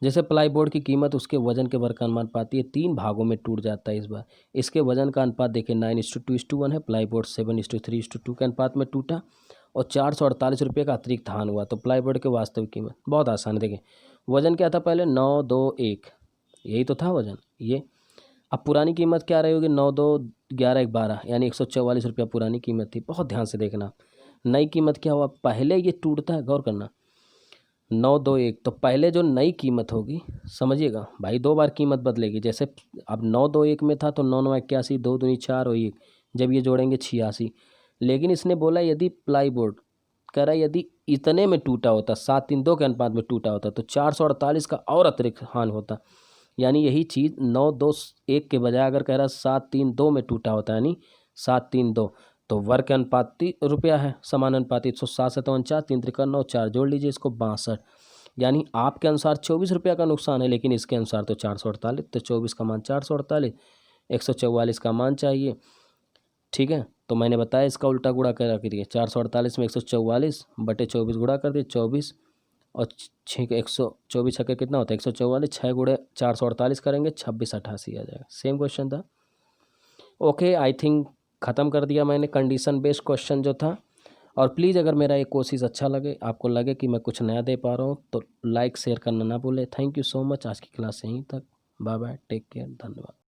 जैसे प्लाई बोर्ड की कीमत उसके वजन के वर्ग का अनुमान पाती है, 3 भागों में टूट जाता है इस बार। इसके वजन का अनुपात देखिए 9:2:1 है। प्लाई बोर्ड 7:3:2 के अनुपात में टूटा और 448 रुपये का अतिरिक्त हानि हुआ। तो प्लाई बोर्ड की वास्तविक कीमत बहुत आसान है। देखिए वजन क्या था पहले, 921, यही तो था वजन ये। अब पुरानी कीमत क्या रही होगी, 9 2 11 1 12 यानी 144 रुपया पुरानी कीमत थी। बहुत ध्यान से देखना। नई कीमत क्या हुआ, पहले ये टूटता है, गौर करना, 921 तो पहले जो नई कीमत होगी, समझिएगा भाई 2 बार कीमत बदलेगी। जैसे अब 921 में था तो 9 9 81, 2 दूनी 4 और 1, जब ये जोड़ेंगे 86। लेकिन इसने बोला यदि प्लाई बोर्ड कह रहा है यदि इतने में टूटा होता, 7:3:2 के अनुपात में टूटा होता तो 448 का और अतिरिक्त हानि होता। यानी यही चीज़ 921 के बजाय अगर कह रहा 7:3:2 में टूटा होता, यानी 7:3:2 तो वर्ग के अनुपाती रुपया है, समानुपाती। 7 7 49, 3 3 9, 4 जोड़ लीजिए इसको 62। यानी आपके अनुसार 24 रुपया का नुकसान है, लेकिन इसके अनुसार तो 448। तो 24 का मान 448, 144 का मान चाहिए। ठीक है, तो मैंने बताया इसका उल्टा गुणा कर दिए। 448 में 144 बटे 24 गुणा कर दिए 24 और 6 124 छक्के कितना होता है 144, 6 गुणे 448 करेंगे 2688 आ जाएगा। सेम क्वेश्चन था। ओके, आई थिंक ख़त्म कर दिया मैंने कंडीशन बेस्ड क्वेश्चन जो था। और प्लीज़ अगर मेरा ये कोशिश अच्छा लगे, आपको लगे कि मैं कुछ नया दे पा रहा हूँ तो लाइक शेयर करना ना भूलें। Thank you so much. आज की क्लास यहीं तक। बाय बाय, टेक केयर, धन्यवाद।